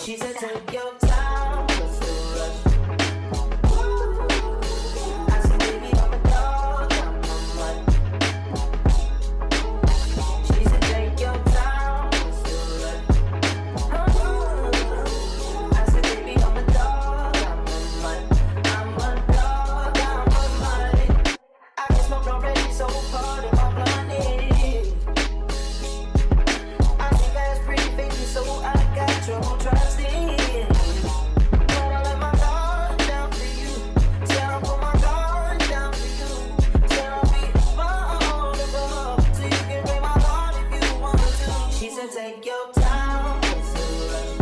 She said, take your time, what's the rush? I said, baby, I'm a dog, I'm a mutt. She said, take your time, what's the rush? I said, baby, I'm a dog, I'm a mutt. I'm a dog, I'm a mutt. I can smoke already, so part of my blunt is. I think that's pretty baby, so I got trouble trusting. But I let my guard down for you. Said I'll put my guard down for you. Said I'll be vulnerable, so you can break my heart if you want to. She said, take your time, what's the rush?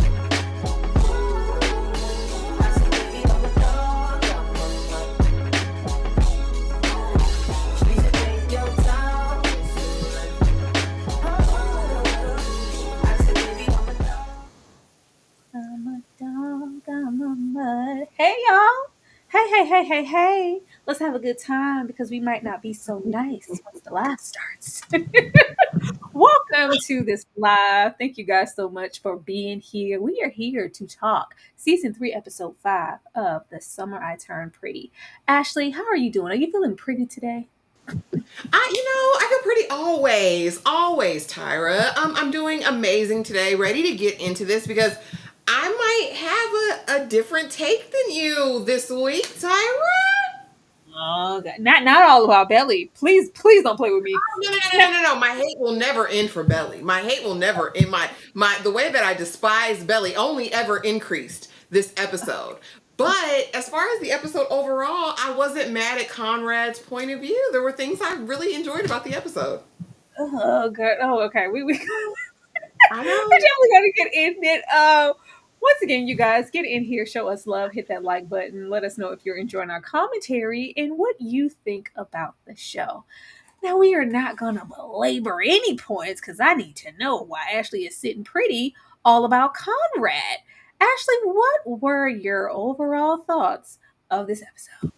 I said, baby, I'm a dog, I'm a mutt. She said, take your time, what's the rush? I said, baby, I'm a dog. I'm a dog, I'm a mud. Hey, y'all. Hey. Let's have a good time because we might not be so nice once the live starts. Welcome to this live. Thank you guys so much for being here. We are here to talk season 3, episode 5 of The Summer I Turned Pretty. Ashley, how are you doing? Are you feeling pretty today? I feel pretty always, Tyra. I'm doing amazing today, ready to get into this because I might have a different take than you this week, Tyra. Oh, God. Not all about Belly. Please don't play with me. No. My hate will never end for Belly. My hate will never end. My the way that I despise Belly only ever increased this episode. But as far as the episode overall, I wasn't mad at Conrad's point of view. There were things I really enjoyed about the episode. Oh, God. Oh, okay. We I We're know. definitely gonna get in it. Once again, you guys get in here, show us love, hit that like button, let us know if you're enjoying our commentary and what you think about the show. Now we are not gonna belabor any points because I need to know why Ashley is sitting pretty all about Conrad. Ashley, what were your overall thoughts of this episode?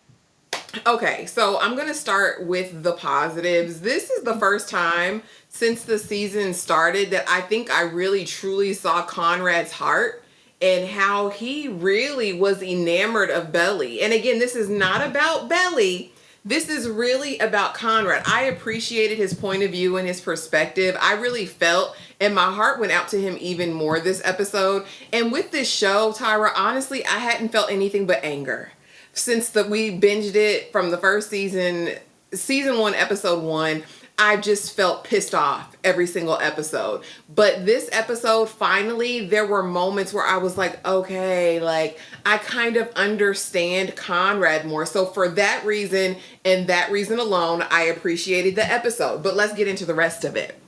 Okay, so I'm going to start with the positives. This is the first time since the season started that I think I really truly saw Conrad's heart and how he really was enamored of Belly. And again, this is not about Belly. This is really about Conrad. I appreciated his point of view and his perspective. I really felt, and my heart went out to him even more this episode. And with this show, Tyra, honestly, I hadn't felt anything but anger since we binged it from the first season 1, episode 1. I just felt pissed off every single episode. But this episode, finally, there were moments where I was like, okay, like I kind of understand Conrad more. So for that reason and that reason alone, I appreciated the episode. But let's get into the rest of it.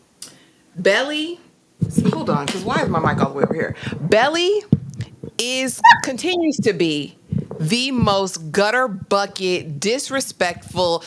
Belly, hold on, because why is my mic all the way over here? Belly continues to be the most gutter bucket, disrespectful,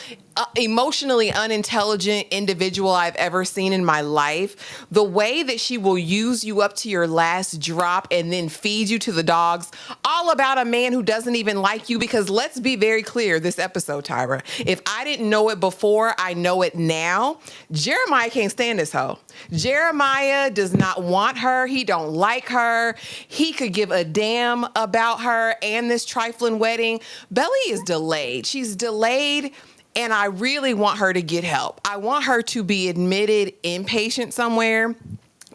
emotionally unintelligent individual I've ever seen in my life. The way that she will use you up to your last drop and then feed you to the dogs, all about a man who doesn't even like you. Because let's be very clear, this episode, Tyra, if I didn't know it before, I know it now. Jeremiah can't stand this hoe. Jeremiah does not want her. He don't like her. He could give a damn about her and this trifling wedding. Belly is delayed. She's delayed. And I really want her to get help. I want her to be admitted inpatient somewhere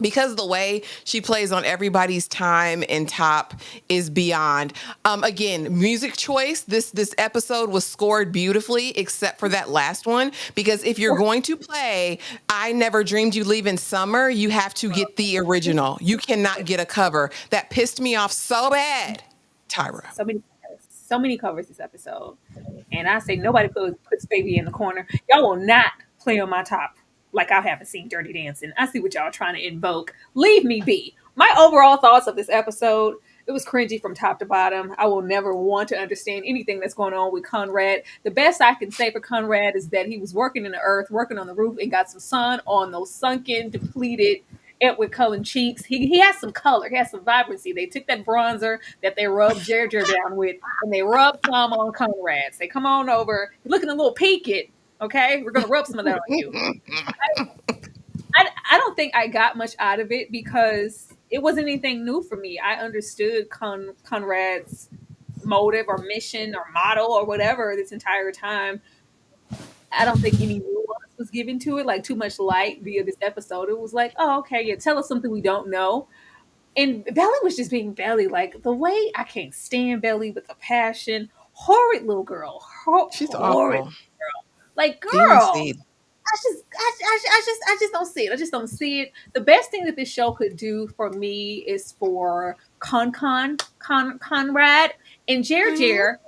because the way she plays on everybody's time and top is beyond. Again, music choice. This episode was scored beautifully, except for that last one. Because if you're going to play I Never Dreamed You Leave in Summer, you have to get the original. You cannot get a cover. That pissed me off so bad, Tyra. So many covers this episode. And I say nobody puts baby in the corner. Y'all will not play on my top like I haven't seen Dirty Dancing. I see what y'all are trying to invoke. Leave me be. My overall thoughts of this episode, it was cringy from top to bottom. I will never want to understand anything that's going on with Conrad. The best I can say for Conrad is that he was working in the earth, working on the roof, and got some sun on those sunken, depleted, Edward Cullen cheeks. He has some color. He has some vibrancy. They took that bronzer that they rubbed Jere down with, and they rubbed some on Conrad's. They come on over. You're looking a little peaked. Okay, we're gonna rub some of that on you. I don't think I got much out of it because it wasn't anything new for me. I understood Conrad's motive or mission or motto or whatever this entire time. I don't think any nuance was given to it, like too much light via this episode. It was like, oh, okay, yeah, tell us something we don't know. And Belly was just being Belly. Like the way I can't stand Belly with a passion. Horrid little girl. She's Horrid. awful. Like, Demon girl, seed. I just don't see it. I just don't see it. The best thing that this show could do for me is for Conrad and Jere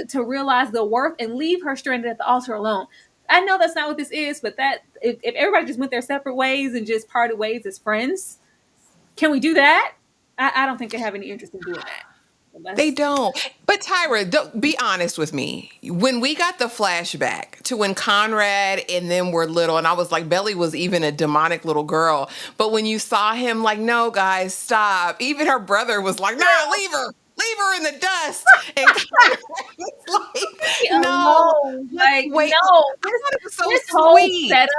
to realize the worth and leave her stranded at the altar alone. I know that's not what this is, but that if everybody just went their separate ways and just parted ways as friends, can we do that? I don't think they have any interest in doing that. They don't. But Tyra, be honest with me. When we got the flashback to when Conrad and them were little, and I was like, Belly was even a demonic little girl. But when you saw him, like, no, guys, stop. Even her brother was like, nah, leave her. Leave her in the dust. And Conrad was like, no. Like, wait. no. It was so This whole sweet. setup,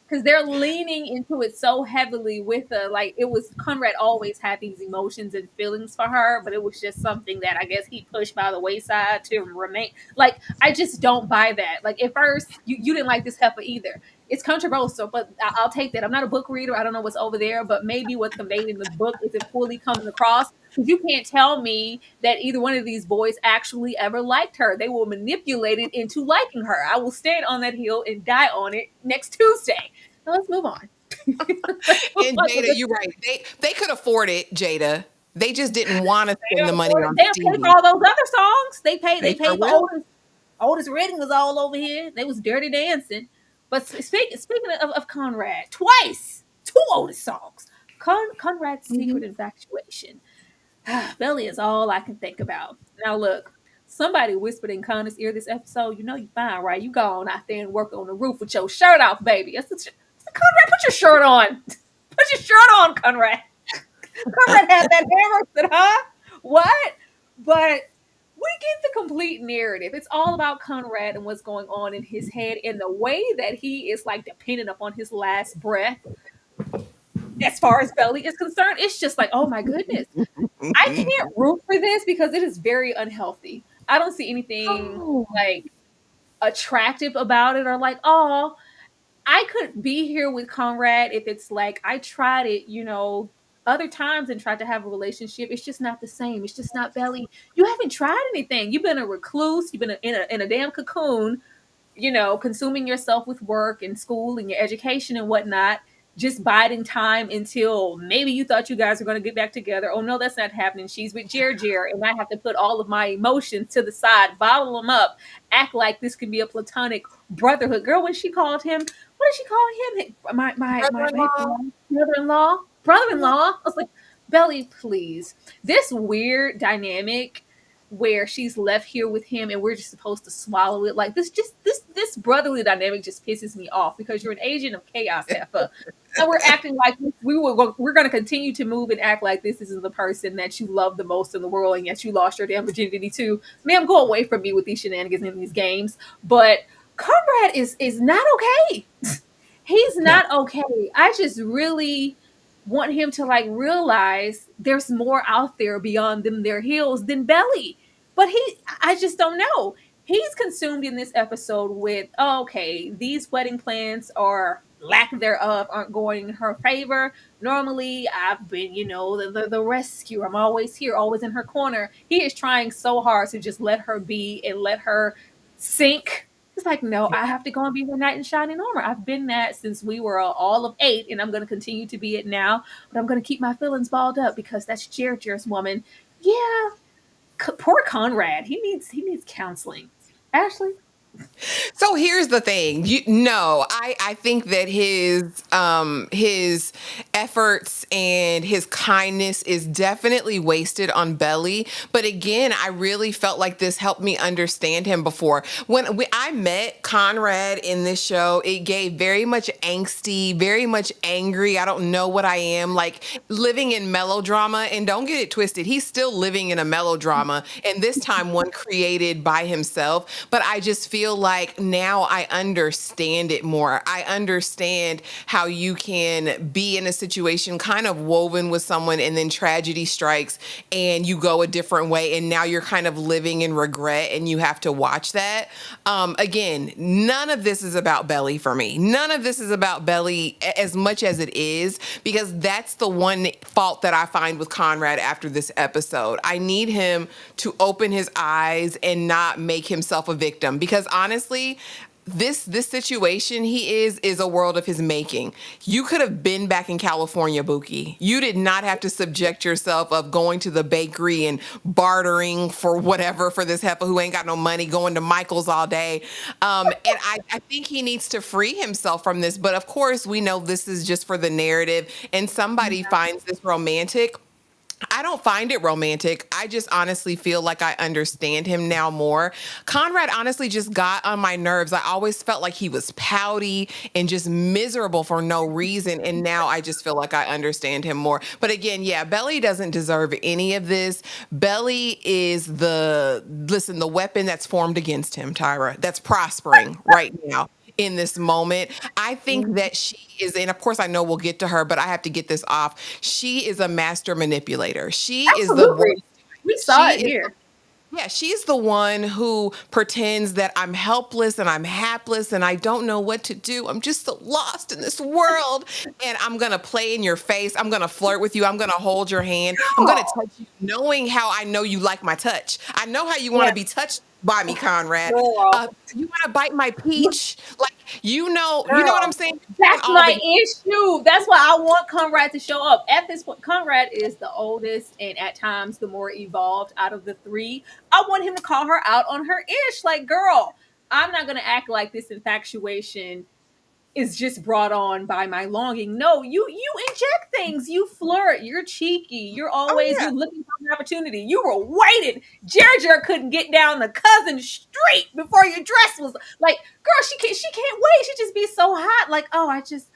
because they're leaning into it so heavily with like it was Conrad always had these emotions and feelings for her, but it was just something that I guess he pushed by the wayside to remain. Like, I just don't buy that. Like, at first you didn't like this heifer either. It's controversial, but I'll take that. I'm not a book reader. I don't know what's over there, but maybe what's conveyed in the book isn't fully coming across. Because you can't tell me that either one of these boys actually ever liked her. They were manipulated into liking her. I will stand on that hill and die on it next Tuesday. Now let's move on. And Jada, you're right. They could afford it, Jada. They just didn't want to spend the money on They Stevie. paid for all those other songs. They paid sure for will. Otis Redding was all over here. They was dirty dancing. But speaking of Conrad, twice, 2 Otis songs. Conrad's secret infatuation. Belly is all I can think about. Now look, somebody whispered in Connor's ear this episode, you know you fine, right? You go on out there and work on the roof with your shirt off, baby. I said, Conrad, put your shirt on. Put your shirt on, Conrad. Conrad had that hammer. Said, huh? What? But we get the complete narrative. It's all about Conrad and what's going on in his head and the way that he is like dependent upon his last breath. As far as Belly is concerned, it's just like, oh my goodness. I can't root for this because it is very unhealthy. I don't see anything like attractive about it or like, oh, I could be here with Conrad if it's like I tried it, other times and tried to have a relationship. It's just not the same. It's just not Belly. You haven't tried anything. You've been a recluse. You've been in a damn cocoon, consuming yourself with work and school and your education and whatnot. Just biding time until maybe you thought you guys were going to get back together. Oh, no, that's not happening. She's with Jere, and I have to put all of my emotions to the side, bottle them up, act like this could be a platonic brotherhood. Girl, when she called him, what did she call him? My brother-in-law. I was like, Belly, please. This weird dynamic where she's left here with him and we're just supposed to swallow it. Like this brotherly dynamic just pisses me off because you're an agent of chaos, Heffa. And we're acting like we're going to continue to move and act like this isn't the person that you love the most in the world and yet you lost your damn virginity to. Ma'am, go away from me with these shenanigans in these games. But Conrad is not okay. He's not okay. I just really want him to like realize there's more out there beyond them their heels than Belly. But I just don't know. He's consumed in this episode with, okay, these wedding plans or lack thereof aren't going in her favor. Normally, I've been, the rescue. I'm always here, always in her corner. He is trying so hard to just let her be and let her sink. It's like, no, I have to go and be her knight in shining armor. I've been that since we were all of 8, and I'm going to continue to be it now. But I'm going to keep my feelings balled up because that's Jere's woman. Yeah. Poor Conrad. He needs counseling. Ashley? So here's the thing. I think that his efforts and his kindness is definitely wasted on Belly. But again, I really felt like this helped me understand him before. When I met Conrad in this show, it gave very much angsty, very much angry. I don't know what I am, like living in melodrama. And don't get it twisted. He's still living in a melodrama. And this time one created by himself. But I just feel feel like now I understand it more. I understand how you can be in a situation kind of woven with someone and then tragedy strikes and you go a different way and now you're kind of living in regret and you have to watch that. Again, none of this is about Belly for me. None of this is about Belly as much as it is, because that's the one fault that I find with Conrad after this episode. I need him to open his eyes and not make himself a victim, because honestly, this situation he is a world of his making. You could have been back in California, Buki. You did not have to subject yourself of going to the bakery and bartering for whatever for this heifer who ain't got no money, going to Michael's all day. And I think he needs to free himself from this. But of course, we know this is just for the narrative, and somebody finds this romantic. I don't find it romantic. I just honestly feel like I understand him now more. Conrad honestly just got on my nerves. I always felt like he was pouty and just miserable for no reason. And now I just feel like I understand him more. But again, yeah, Belly doesn't deserve any of this. Belly is the weapon that's formed against him, Tyra, that's prospering right now in this moment. I think that she is, and of course I know we'll get to her, but I have to get this off. She is a master manipulator. She is the one. Absolutely. We saw She it is here. yeah, she's the one who pretends that I'm helpless and I'm hapless and I don't know what to do. I'm just so lost in this world. And I'm going to play in your face. I'm going to flirt with you. I'm going to hold your hand. I'm going to touch you, knowing how I know you like my touch. I know how you want Yeah. to be touched by me, Conrad. Girl. You want to bite my peach? Like, you know what I'm saying? That's All my the- issue. That's why I want Conrad to show up. At this point, Conrad is the oldest and at times the more evolved out of the three. I want him to call her out on her ish. Like, girl, I'm not going to act like this infatuation is just brought on by my longing. No, you inject things. You flirt. You're cheeky. You're looking for an opportunity. You were waiting. Jere couldn't get down the cousin street before your dress was like, girl, she can't wait. She just be so hot. Like, oh, I just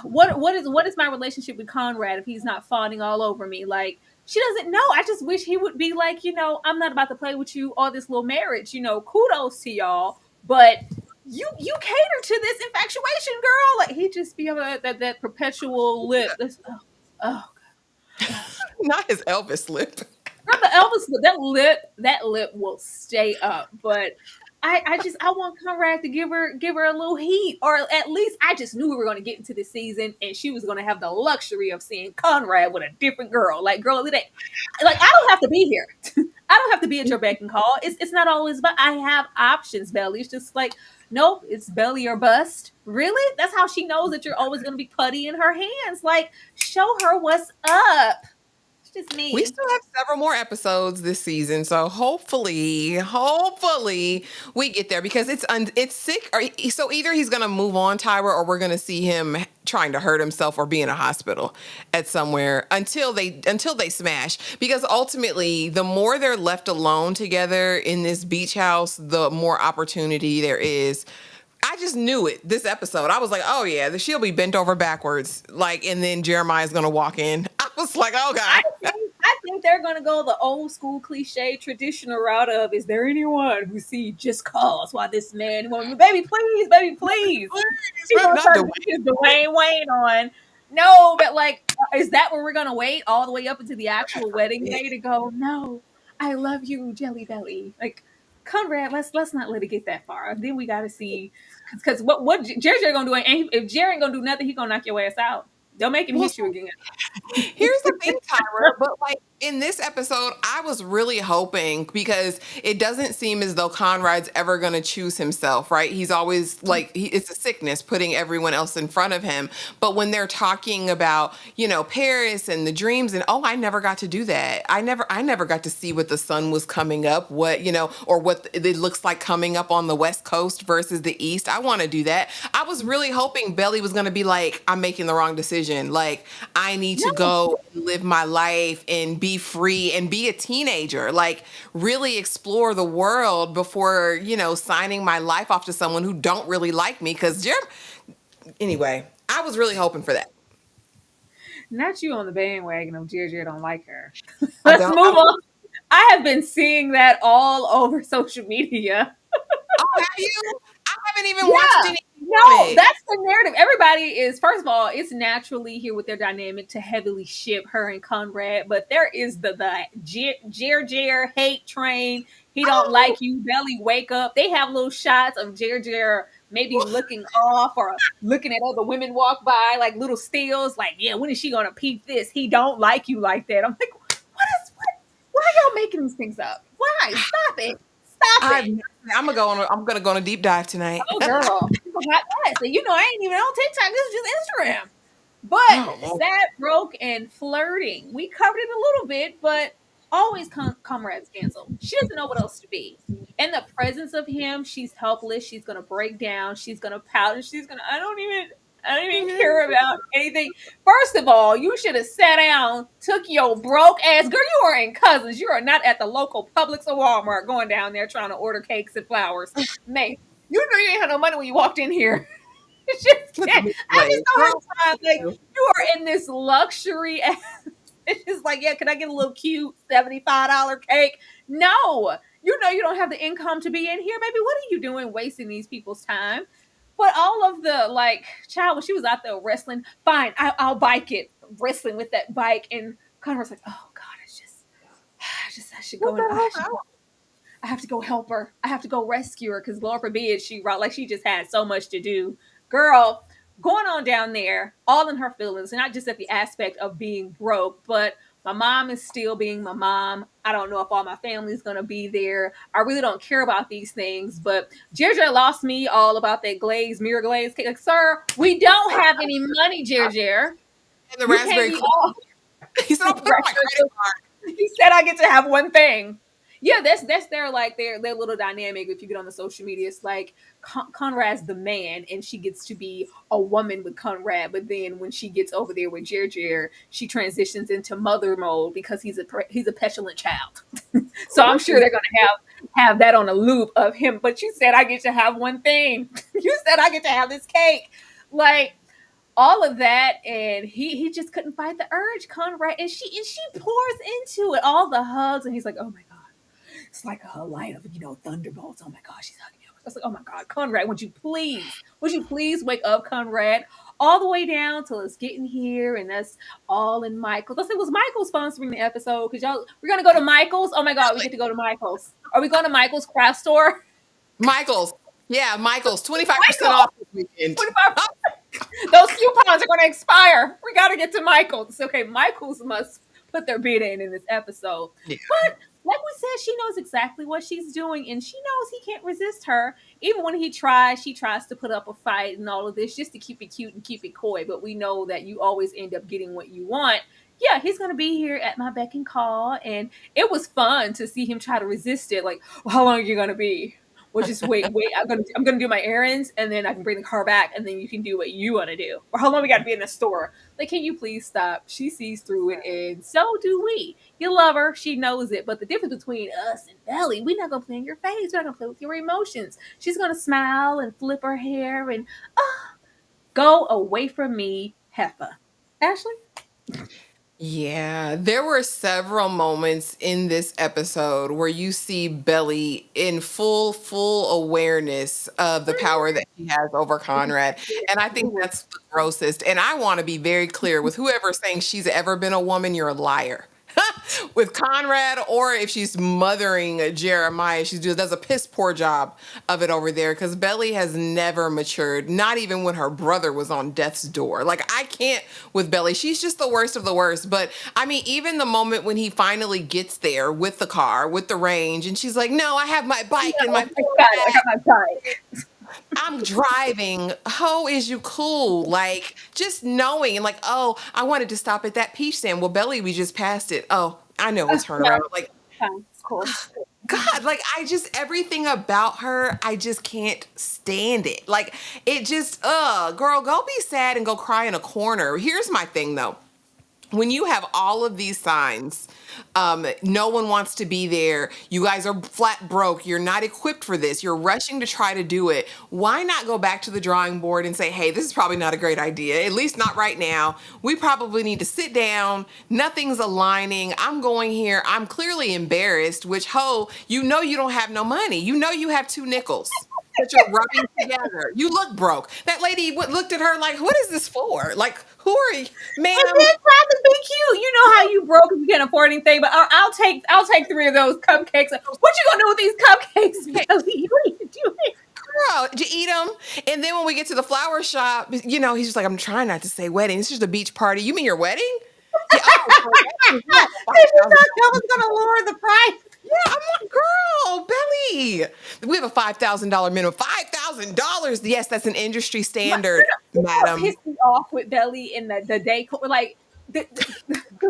what is my relationship with Conrad if he's not fawning all over me? Like, she doesn't know. I just wish he would be like, I'm not about to play with you all this little marriage. Kudos to y'all, but you cater to this infatuation, girl. Like, he just be that perpetual lip. Oh, Not his Elvis lip. girl, the Elvis, that lip will stay up. But I want Conrad to give her a little heat, or at least I just knew we were going to get into the season and she was going to have the luxury of seeing Conrad with a different girl. Like, girl, like, I don't have to be here. I don't have to be at your beck and call. It's not always, but I have options, Belly. It's just like, nope, it's Belly or bust. Really? That's how she knows that you're always going to be putty in her hands. Like, show her what's up. It's just me. We still have several more episodes this season, so hopefully we get there, because it's sick. So either he's gonna move on, Tyra, or we're gonna see him trying to hurt himself or be in a hospital at somewhere until they smash. Because ultimately, the more they're left alone together in this beach house, the more opportunity there is. I just knew it this episode. I was like, oh yeah, she'll be bent over backwards, like, and then Jeremiah's gonna walk in. I was like, oh God. I think they're going to go the old school cliche traditional route of, is there anyone who see just cause why this man, baby, please. She's going to start Dwayne Wayne on. No, but like, is that where we're going to wait all the way up into the actual wedding day to go, no, I love you, Jelly Belly. Like, Conrad, let's not let it get that far. Then we got to see, because what Jere going to do, and if Jere ain't going to do nothing, he going to knock your ass out. Don't make him hit you again. Here's the thing, Tyra, but like in this episode, I was really hoping, because it doesn't seem as though Conrad's ever going to choose himself, right? He's always like, it's a sickness putting everyone else in front of him. But when they're talking about, Paris and the dreams, and I never got to do that. I never got to see what the sun was coming up, or what it looks like coming up on the West Coast versus the East. I want to do that. I was really hoping Belly was going to be like, I'm making the wrong decision. Like, I need to go and live my life and be free and be a teenager, like really explore the world before, signing my life off to someone who don't really like me. Anyway, I was really hoping for that. Not you on the bandwagon of Jere don't like her. Let's move on. I have been seeing that all over social media. Have you? I haven't even watched Yeah. anything on No, it. that's the narrative. Everybody is, first of all, it's naturally here with their dynamic to heavily ship her and Conrad, but there is the Jer hate train. He don't Oh, like you. Belly wake up. They have little shots of Jer maybe looking off or looking at other women walk by, like little steals. Like, yeah, when is she gonna peep this? He don't like you like that. I'm like, what? Why are y'all making these things up? Why? Stop it. Stop I've, it. I'm gonna go on a deep dive tonight. Oh, girl. It's a hot mess. And you know, I ain't even on TikTok. This is just Instagram. But Oh, sad, broke, and flirting. We covered it a little bit, but always comrades cancel. She doesn't know what else to be. In the presence of him, she's helpless. She's gonna break down. She's gonna pout, and she's gonna. I don't even care about anything. First of all, you should have sat down, took your broke ass. Girl, you are in Cousins. You are not at the local Publix or Walmart going down there trying to order cakes and flowers. May, you know you ain't had no money when you walked in here. It's just look at can't. me, I just like, don't girl. have time. Like you are in this luxury. It's just like, yeah, can I get a little cute $75 cake? No, you know you don't have the income to be in here, baby. What are you doing, wasting these people's time? But all of the like, child, when she was out there wrestling, fine, I'll bike it, wrestling with that bike, and Connor's like, oh God, I should go What and the hell? I have to go help her. I have to go rescue her because Lord forbid like she just had so much to do. Girl, going on down there, all in her feelings, and not just at the aspect of being broke, but my mom is still being my mom. I don't know if all my family's gonna be there. I really don't care about these things. But Jer lost me all about that mirror glaze cake. Like, sir, we don't have any money, Jer. And the You can't raspberry be cookie. all He said, I'll put it on my credit card. he said I get to have one thing. Yeah, that's their like their little dynamic. If you get on the social media, it's like Conrad's the man, and she gets to be a woman with Conrad. But then when she gets over there with Jer, she transitions into mother mode because he's a petulant child. So I'm sure they're gonna have that on a loop of him. But you said I get to have one thing. You said I get to have this cake. Like all of that, and he just couldn't fight the urge, Conrad, and she pours into it, all the hugs, and he's like, oh my god, it's like a light of thunderbolts. Oh my god, she's hugging me. I was like, oh my god, Conrad, would you please wake up, Conrad, all the way down till it's getting here, and that's all in Michael's. I said, was Michael sponsoring the episode? Because we're gonna go to Michael's. Oh my god, we get to go to Michael's. Are we going to Michael's craft store? Michael's. Yeah, Michael's. 25% Michael, off this weekend. 25. Those coupons are going to expire. We got to get to Michael's. Okay, Michael's must put their bid in this episode. Yeah. But like we said, she knows exactly what she's doing, and she knows he can't resist her. Even when she tries to put up a fight and all of this just to keep it cute and keep it coy. But we know that you always end up getting what you want. Yeah, he's going to be here at my beck and call, and it was fun to see him try to resist it. Like, well, how long are you going to be? Well, just wait. I'm gonna do my errands, and then I can bring the car back, and then you can do what you want to do. Or how long we got to be in the store? Like, can you please stop? She sees through it, and so do we. You love her, she knows it. But the difference between us and Belly, we're not gonna play in your face. We're not gonna play with your emotions. She's gonna smile and flip her hair and go away from me, Heffa. Ashley. Yeah, there were several moments in this episode where you see Belly in full awareness of the power that she has over Conrad. And I think that's the grossest. And I want to be very clear with whoever's saying she's ever been a woman, you're a liar. With Conrad, or if she's mothering Jeremiah, she does a piss poor job of it over there because Belly has never matured, not even when her brother was on death's door. Like, I can't with Belly. She's just the worst of the worst. But I mean, even the moment when he finally gets there with the car, with the range, and she's like, no, I have my bike and my I got my bike. I'm driving. Ho, is you cool? Like, just knowing and like, oh, I wanted to stop at that peach stand. Well, Belly, we just passed it. Oh, I know we'll turn around. Like, Fine. It's cool. God, like everything about her, I just can't stand it. Like, it just, girl, go be sad and go cry in a corner. Here's my thing though. When you have all of these signs, no one wants to be there. You guys are flat broke. You're not equipped for this. You're rushing to try to do it. Why not go back to the drawing board and say, hey, this is probably not a great idea, at least not right now. We probably need to sit down. Nothing's aligning. I'm going here. I'm clearly embarrassed, which, ho, you know you don't have no money. You know you have 2 nickels. that you're rubbing together. You look broke. That lady looked at her like, what is this for? Like, who are you, ma'am? And then probably be cute. You know how you broke if you can't afford anything, but I'll take 3 of those cupcakes. What you gonna do with these cupcakes, Belly? What are you doing? Girl, did you eat them? And then when we get to the flower shop, he's just like, I'm trying not to say wedding. It's just a beach party. You mean your wedding? Yeah, Did you not tell us gonna lower the price? yeah, I'm like, girl, Belly. We have a $5,000 minimum. $5,000. Yes, that's an industry standard, madam. Pissed me off with Belly in the decor, like the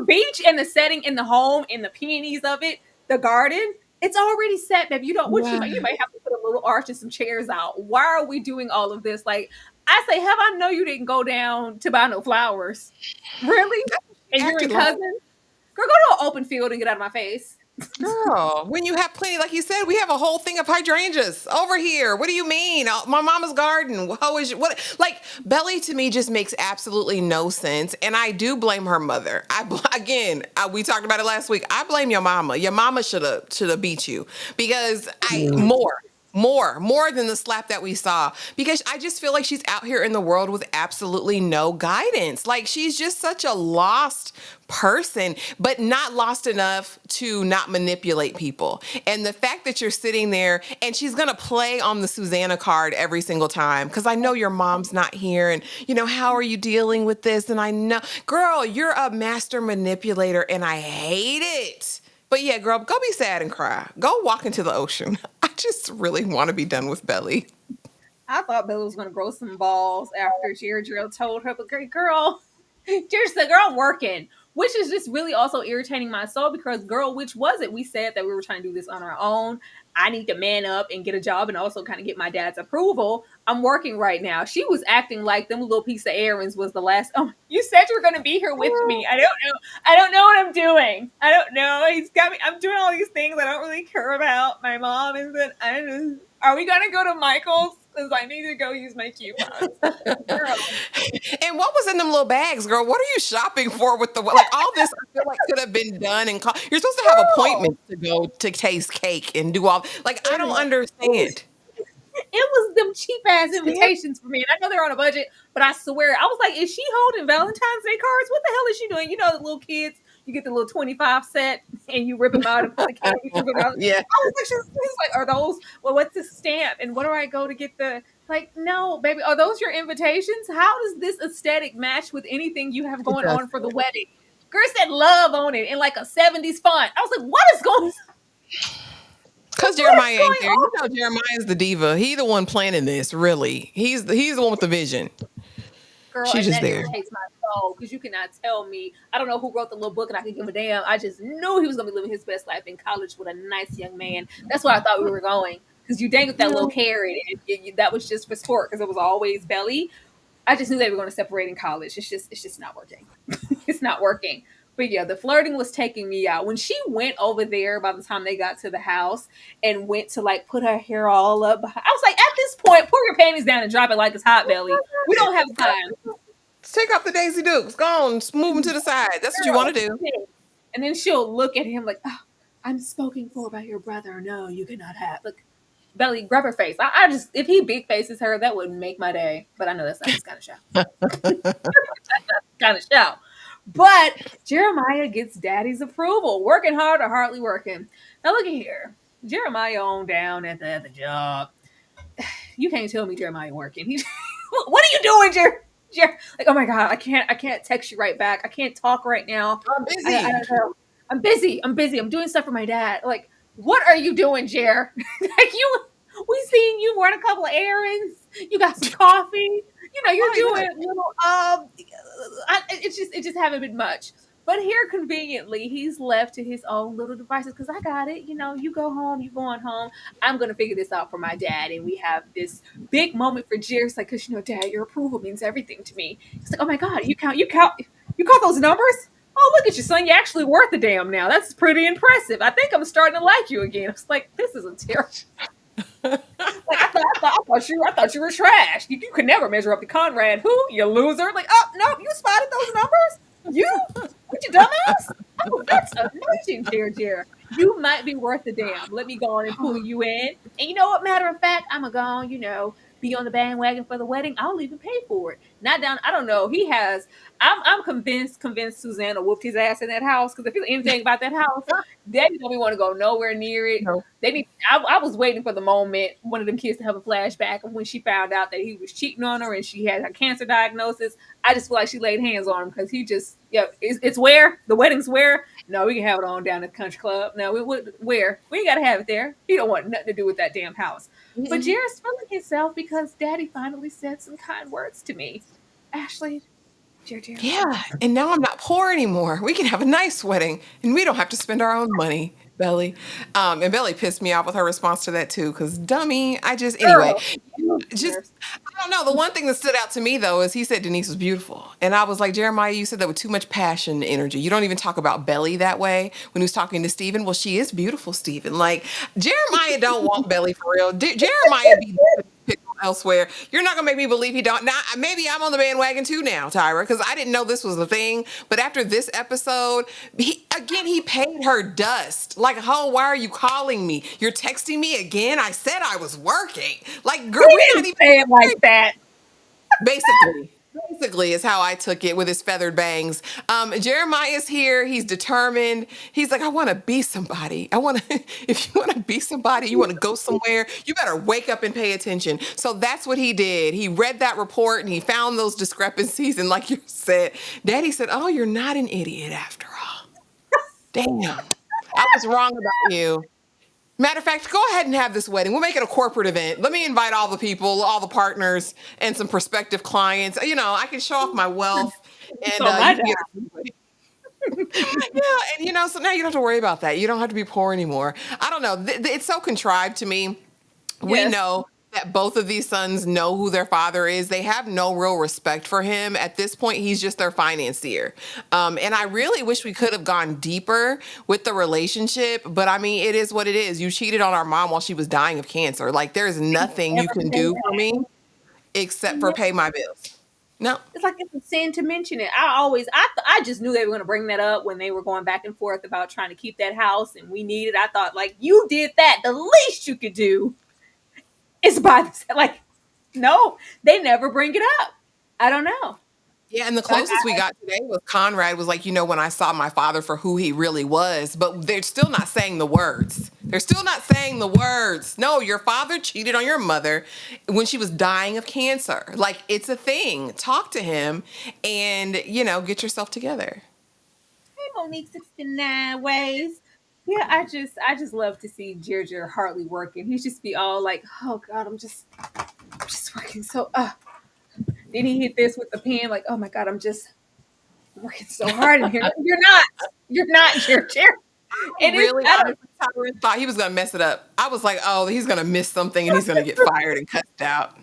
beach and the setting in the home and the peonies of it, the garden. It's already set, babe. You don't. What you might have to put a little arch and some chairs out. Why are we doing all of this? Like, I say, have I know you didn't go down to buy no flowers? Really? And you're a cousin? Girl, go to an open field and get out of my face. Girl, when you have plenty, like you said, we have a whole thing of hydrangeas over here. What do you mean? My mama's garden. How is what? Like, Belly to me just makes absolutely no sense, and I do blame her mother. We talked about it last week. I blame your mama. Your mama should have beat you because more than the slap that we saw, because I just feel like she's out here in the world with absolutely no guidance. Like, she's just such a lost person, but not lost enough to not manipulate people. And the fact that you're sitting there and she's going to play on the Susannah card every single time, because I know your mom's not here and, how are you dealing with this? And I know, girl, you're a master manipulator and I hate it. But yeah, girl, go be sad and cry. Go walk into the ocean. I just really want to be done with Belly. I thought Belly was going to grow some balls after Jere told her, but great girl, Jere said, girl, I'm working. Which is just really also irritating my soul because, girl, which was it? We said that we were trying to do this on our own. I need to man up and get a job and also kind of get my dad's approval. I'm working right now. She was acting like them little piece of errands was the last. Oh, you said you were going to be here with me. I don't know. I don't know what I'm doing. I don't know. He's got me. I'm doing all these things I don't really care about. My mom is that. Are we going to go to Michael's? Because I need to go use my coupons. Girl. And what was in them little bags, girl? What are you shopping for with all this? I feel like could have been done. And you're supposed to have appointments to go to taste cake and do all. Like, I don't understand. It was them cheap ass invitations for me. And I know they're on a budget, but I swear, I was like, is she holding Valentine's Day cards? What the hell is she doing? You know, the little kids, you get the little 25 set and you rip them out and put the candy. Yeah. I was like, she's like, are those, well, what's the stamp? And what do I go to get the, like, no, baby, are those your invitations? How does this aesthetic match with anything you have going on for the wedding? Girl said love on it in like a 70s font. I was like, what is going on? Because Jeremiah ain't there. You know Jeremiah's the diva. He the one planning this, really. He's the one with the vision. Girl, she's just there. Irritates my soul because you cannot tell me. I don't know who wrote the little book and I can give a damn. I just knew he was going to be living his best life in college with a nice young man. That's where I thought we were going. Because you dangled that little carrot and that was just for sport because it was always Belly. I just knew they were going to separate in college. It's just not working. It's not working. But yeah, the flirting was taking me out. When she went over there by the time they got to the house and went to like put her hair all up, I was like, at this point, pull your panties down and drop it like it's hot, Belly. We don't have time. Take off the Daisy Dukes. Go on, move them to the side. That's what you want to do. And then she'll look at him like, oh, I'm spoken for by your brother. No, you cannot have. Look, Belly, grab her face. I just, if he big faces her, that would make my day. But I know that's not his kind of show. Kind of show. But Jeremiah gets daddy's approval. Working hard or hardly working. Now look at here. Jeremiah on down at the job. You can't tell me Jeremiah working. What are you doing, Jer? Like, oh my God, I can't text you right back. I can't talk right now. I'm busy. I don't know. I'm busy. I'm doing stuff for my dad. Like, what are you doing, Jer? Like we seen you run a couple of errands. You got some coffee. You know, you're doing little, it just haven't been much. But here, conveniently, he's left to his own little devices because I got it. You know, you go home, you going home. I'm going to figure this out for my dad. And we have this big moment for Jerry. It's like, because, you know, Dad, your approval means everything to me. He's like, oh my God, you count those numbers? Oh, look at you, son. You're actually worth a damn now. That's pretty impressive. I think I'm starting to like you again. I was like, this is a terrible. Like, I thought you were trash. You could never measure up to Conrad. Who? You loser. Like, oh, no, you spotted those numbers? You? What, you dumbass? Oh, that's amazing, Jere. You might be worth a damn. Let me go on and pull you in. And you know what? Matter of fact, I'm gonna go on, be on the bandwagon for the wedding. I'll even pay for it. Not down. I don't know. He has. I'm convinced Susannah whooped his ass in that house because if you anything about that house, Daddy don't even want to go nowhere near it. No. They need. I was waiting for the moment one of them kids to have a flashback of when she found out that he was cheating on her and she had a cancer diagnosis. I just feel like she laid hands on him because he just it's where the wedding's where. No, we can have it on down at the country club. No, where we ain't gotta have it there. He don't want nothing to do with that damn house. But Jared's feeling himself because Daddy finally said some kind words to me. Ashley, Jared. Yeah, and now I'm not poor anymore. We can have a nice wedding, and we don't have to spend our own money, Belly. And Belly pissed me off with her response to that too, because dummy. Anyway, just I don't know. The one thing that stood out to me though is he said Denise was beautiful, and I was like, Jeremiah, you said that with too much passion and energy. You don't even talk about Belly that way when he was talking to Stephen. Well, she is beautiful, Stephen. Like Jeremiah don't want Belly for real. Jeremiah be elsewhere. You're not gonna make me believe he don't. Now maybe I'm on the bandwagon too now, Tyra, because I didn't know this was a thing. But after this episode, he paid her dust. Like, oh, why are you calling me? You're texting me again. I said I was working. Like, girl, We didn't say it like that. Basically is how I took it with his feathered bangs. Jeremiah's here. He's determined. He's like, I want to be somebody. If you want to be somebody, you want to go somewhere, you better wake up and pay attention. So that's what he did. He read that report and he found those discrepancies. And like you said, Daddy said, oh, you're not an idiot after all. Damn. I was wrong about you. Matter of fact, go ahead and have this wedding. We'll make it a corporate event. Let me invite all the people, all the partners, and some prospective clients. I can show off my wealth. And so now you don't have to worry about that. You don't have to be poor anymore. I don't know. It's so contrived to me. We Yes. know that both of these sons know who their father is. They have no real respect for him. At this point, he's just their financier. And I really wish we could have gone deeper with the relationship. But I mean, it is what it is. You cheated on our mom while she was dying of cancer. Like, there's nothing you can do for me except for pay my bills. No. It's like it's a sin to mention it. I just knew they were going to bring that up when they were going back and forth about trying to keep that house and we needed. I thought, like, you did that. The least you could do is buy this. Like, no, they never bring it up. I don't know. Yeah, and the closest we got today was Conrad was like, when I saw my father for who he really was, but they're still not saying the words. They're still not saying the words. No, your father cheated on your mother when she was dying of cancer. Like, it's a thing. Talk to him and, get yourself together. Hey, Monique 69 ways. Yeah, I just love to see Jere hardly working. He's just be all like, oh God, I'm just working so Then he hit this with the pen, like, oh my God, I'm just working so hard in here. You're not, Jere. I thought he was going to mess it up. I was like, oh, he's going to miss something and he's going to get fired and cussed out.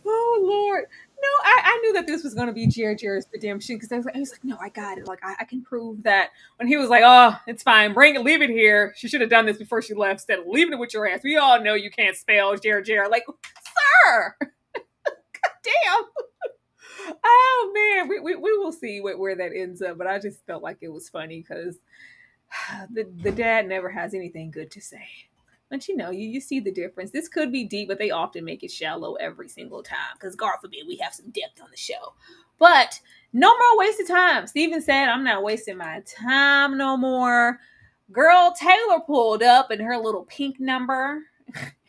Oh Lord. No, I knew that this was going to be Jere's redemption because I was like, no, I got it. Like, I can prove that. When he was like, oh, it's fine. Leave it here. She should have done this before she left instead of leaving it with your ass. We all know you can't spell Jere. Like, sir. God damn. Oh, man. We will see where that ends up. But I just felt like it was funny because the dad never has anything good to say. But you see the difference. This could be deep, but they often make it shallow every single time. Because God forbid we have some depth on the show. But no more wasted time. Steven said, I'm not wasting my time no more. Girl, Taylor pulled up in her little pink number.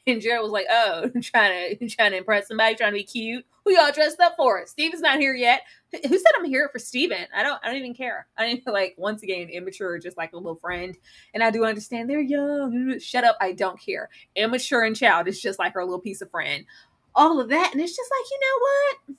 And Jared was like, oh, trying to impress somebody, trying to be cute. Who y'all dressed up for? Steven's not here yet. Who said I'm here for Steven? I don't even care. I didn't feel like, once again, immature, just like a little friend. And I do understand they're young. Shut up. I don't care. Immature and childish, just like her little piece of friend. All of that. And it's just like, you know what?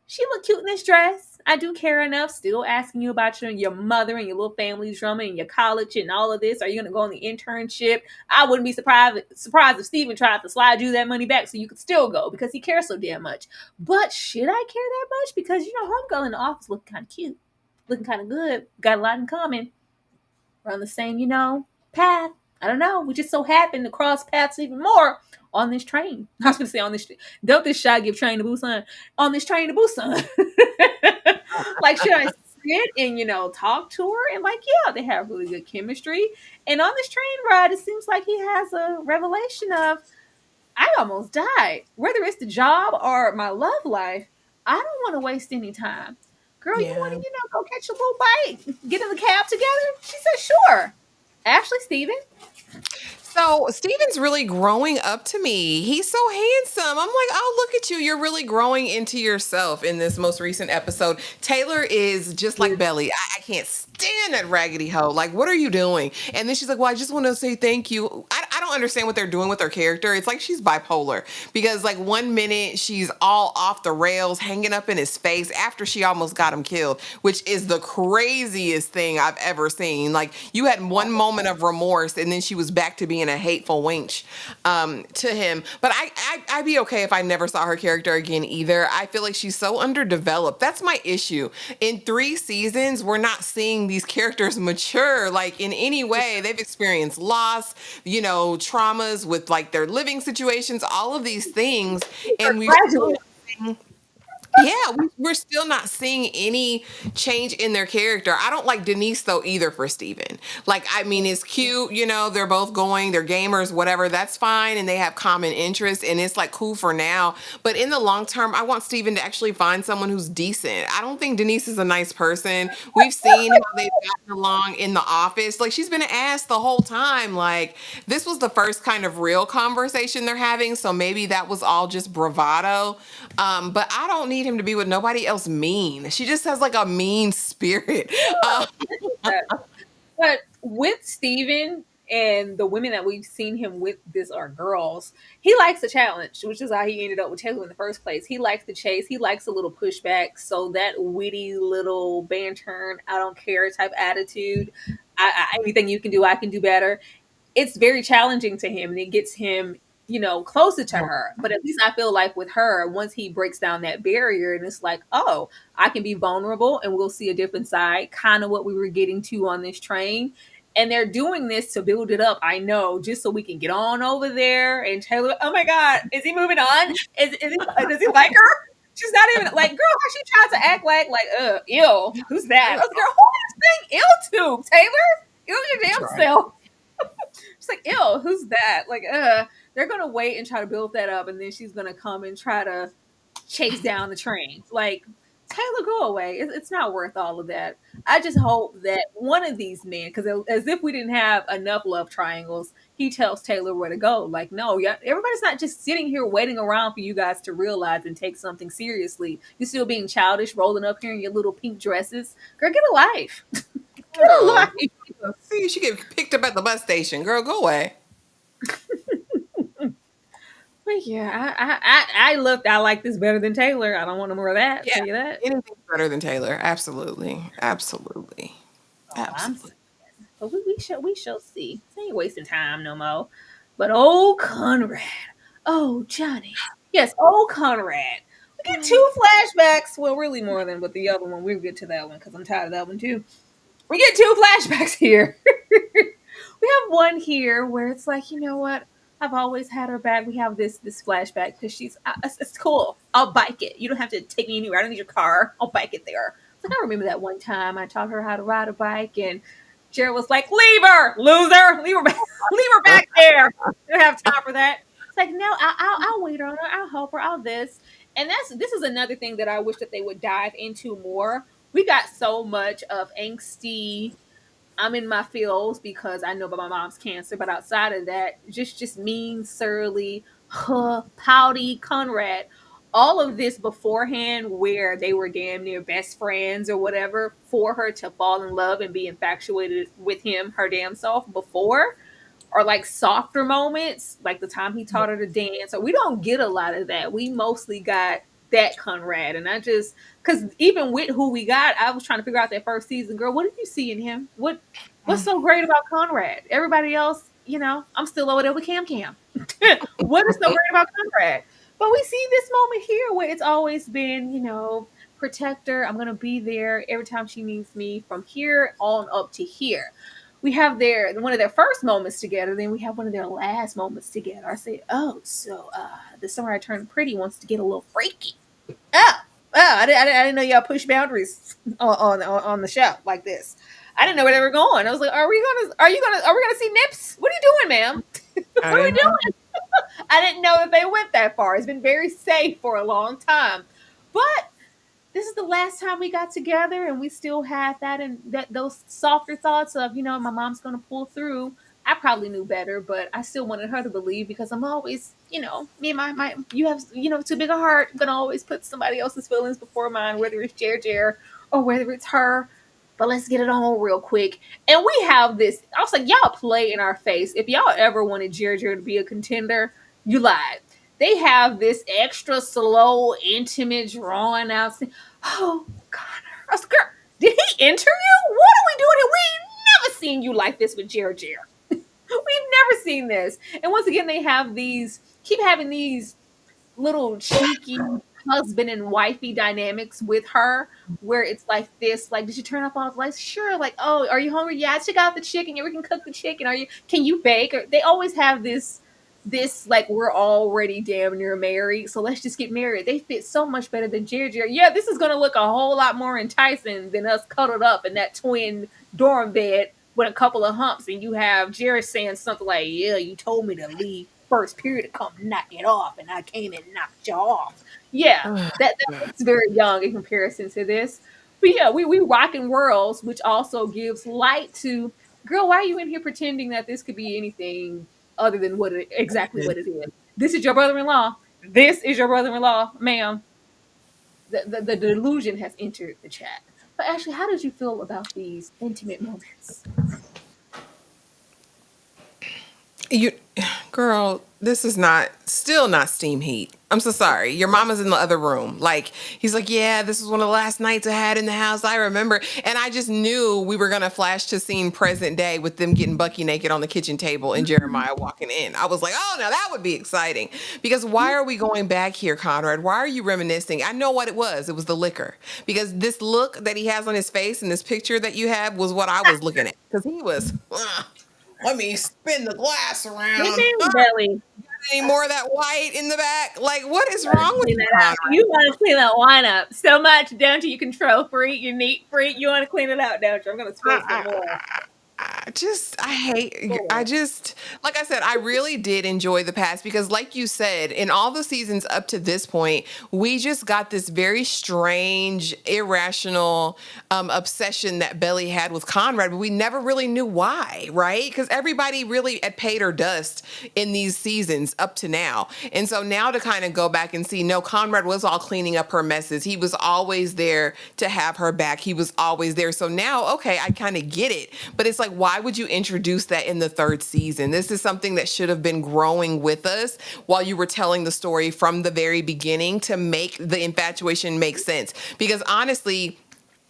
She looked cute in this dress. I do care enough. Still asking you about your mother and your little family drama and your college and all of this. Are you going to go on the internship? I wouldn't be surprised if Steven tried to slide you that money back so you could still go because he cares so damn much. But should I care that much? Because, homegirl in the office looking kind of cute. Looking kind of good. Got a lot in common. We're on the same, path. I don't know. We just so happen to cross paths even more on this train. I was going to say on this. Don't this shot give train to Busan? On this train to Busan. Like, should I sit and, talk to her. And, like, yeah, they have really good chemistry. And on this train ride, it seems like he has a revelation of, I almost died. Whether it's the job or my love life, I don't want to waste any time. Girl, you want Yeah. to, go catch a little bite, get in the cab together? She said, sure. Ashley Steven. So Steven's really growing up to me. He's so handsome. I'm like, oh, look at you. You're really growing into yourself in this most recent episode. Taylor is just like Belly. I can't stand that raggedy hoe. Like, what are you doing? And then she's like, well, I just want to say thank you. I don't understand what they're doing with her character. It's like she's bipolar because, like, one minute she's all off the rails, hanging up in his face after she almost got him killed, which is the craziest thing I've ever seen. Like, you had one moment of remorse and then she was back to being a hateful wench to him. But I'd be okay if I never saw her character again either. I feel like she's so underdeveloped. That's my issue. In 3 seasons, we're not seeing these characters mature like in any way. They've experienced loss, traumas with like their living situations, all of these things. And we've Graduate. yeah, we're still not seeing any change in their character. I don't like Denise though either for Steven. Like, I mean, it's cute, they're both they're gamers, whatever, that's fine. And they have common interests and it's like cool for now. But in the long term, I want Steven to actually find someone who's decent. I don't think Denise is a nice person. We've seen how they've gotten along in the office. Like, she's been an ass the whole time. Like, this was the first kind of real conversation they're having. So maybe that was all just bravado. But I don't need him to be with nobody else mean. She just has like a mean spirit. But with Steven and the women that we've seen him with, this are girls, he likes a challenge, which is how he ended up with Taylor in the first place. He likes the chase. He likes a little pushback. So that witty little banter, I don't care type attitude. Anything you can do, I can do better. It's very challenging to him and it gets him, closer to her. But at least I feel like with her, once he breaks down that barrier and it's like, oh, I can be vulnerable and we'll see a different side, kind of what we were getting to on this train. And they're doing this to build it up, I know, just so we can get on over there. And Taylor, oh my God, is he moving on? Does he like her? She's not even like, girl, how she tried to act like, ew, who's that? I was like, girl, who is this thing ill to? Taylor? Ill your damn self. She's like, ew, who's that? Like, they're gonna wait and try to build that up, and then she's gonna come and try to chase down the train. Like, Taylor, go away. It's not worth all of that. I just hope that one of these men, because as if we didn't have enough love triangles, he tells Taylor where to go. Like, no, yeah, everybody's not just sitting here waiting around for you guys to realize and take something seriously. You're still being childish, rolling up here in your little pink dresses. Girl, get a life. Get a life. See, you should get picked up at the bus station. Girl, go away. But yeah, I like this better than Taylor. I don't want no more of that. Yeah, Tell you that. anything's better than Taylor. Absolutely. Absolutely. Oh, I'm Absolutely. but we shall see. This ain't wasting time no more. But old Conrad. Oh, Johnny. Yes, old Conrad. We get 2 flashbacks. Well, really more than with the other one. We'll get to that one because I'm tired of that one too. We get 2 flashbacks here. We have one here where it's like, you know what? I've always had her back. We have this flashback because it's cool. I'll bike it. You don't have to take me anywhere. I don't need your car. I'll bike it there. It's like, I remember that one time I taught her how to ride a bike and Jared was like, leave her, loser. Leave her back, leave her back there. You don't have time for that. It's like, no, I'll wait on her. I'll help her. I'll this. And this is another thing that I wish that they would dive into more. We got so much of angsty, I'm in my feels because I know about my mom's cancer, but outside of that, just mean, surly, pouty Conrad. All of this beforehand, where they were damn near best friends or whatever, for her to fall in love and be infatuated with him, her damn self, before, or like softer moments, like the time he taught her to dance. So we don't get a lot of that. We mostly got that Conrad, and I just because even with who we got, I was trying to figure out that first season, girl. What did you see in him? What's so great about Conrad? Everybody else, I'm still over there with Cam Cam. What is so great about Conrad? But we see this moment here where it's always been, protector. I'm gonna be there every time she needs me from here on up to here. We have one of their first moments together, then we have one of their last moments together. I say, oh, so the summer I turned pretty wants to get a little freaky. Oh, Oh, I didn't know y'all push boundaries on the show like this. I didn't know where they were going. I was like, are we gonna see nips? What are you doing, ma'am? I What are we didn't know. doing? I didn't know that they went that far. It's been very safe for a long time. But this is the last time we got together and we still had that and that those softer thoughts of, my mom's gonna pull through. I probably knew better, but I still wanted her to believe because I'm always, me and my you have, too big a heart. I'm gonna always put somebody else's feelings before mine, whether it's Jer or whether it's her. But let's get it on real quick. And we have this. I was like, y'all play in our face. If y'all ever wanted Jer to be a contender, you lied. They have this extra slow, intimate, drawn out scene. Oh, Connor. I was like, girl, did he enter you? What are we doing here? We never seen you like this with Jer. We've never seen this. And once again, they have keep having these little cheeky husband and wifey dynamics with her where it's like this, like, did you turn off all the lights? Sure. Like, oh, are you hungry? Yeah, check out the chicken. Yeah, we can cook the chicken. Can you bake? Or they always have this like, we're already damn near married, so let's just get married. They fit so much better than Jerry. Yeah, this is gonna look a whole lot more enticing than us cuddled up in that twin dorm bed with a couple of humps, and you have Jerry saying something like, "Yeah, you told me to leave first period to come knock it off, and I came and knocked you off." Yeah, that looks very young in comparison to this. But yeah, we rocking worlds, which also gives light to, girl, why are you in here pretending that this could be anything other than exactly what it is? This is your brother-in-law. This is your brother-in-law, ma'am. The delusion has entered the chat. But Ashley, how did you feel about these intimate moments? You, girl, this is still not steam heat. I'm so sorry. Your mama's in the other room. Like, he's like, yeah, this was one of the last nights I had in the house. I remember. And I just knew we were going to flash to scene present day with them getting bucky naked on the kitchen table and Jeremiah walking in. I was like, oh, now that would be exciting. Because why are we going back here, Conrad? Why are you reminiscing? I know what it was. It was the liquor. Because this look that he has on his face in this picture that you have was what I was looking at. Because he was... let me spin the glass Hey, around. man, Belly. Any more of that white in the back? Like, what is Gotta wrong with clean you, that up. Conrad? You want to clean that wine up so much, don't you? You control freak, you neat freak. You want to clean it out, don't you? I'm gonna spill some more. I just, like I said, I really did enjoy the past because, like you said, in all the seasons up to this point, we just got this very strange, irrational obsession that Belly had with Conrad, but we never really knew why, right? Because everybody really had paid her dust in these seasons up to now. And so now to kind of go back and see, no, Conrad was all cleaning up her messes. He was always there to have her back. He was always there. So now, okay, I kind of get it. But it's like, why would you introduce that in the third season? This is something that should have been growing with us while you were telling the story from the very beginning to make the infatuation make sense. Because honestly,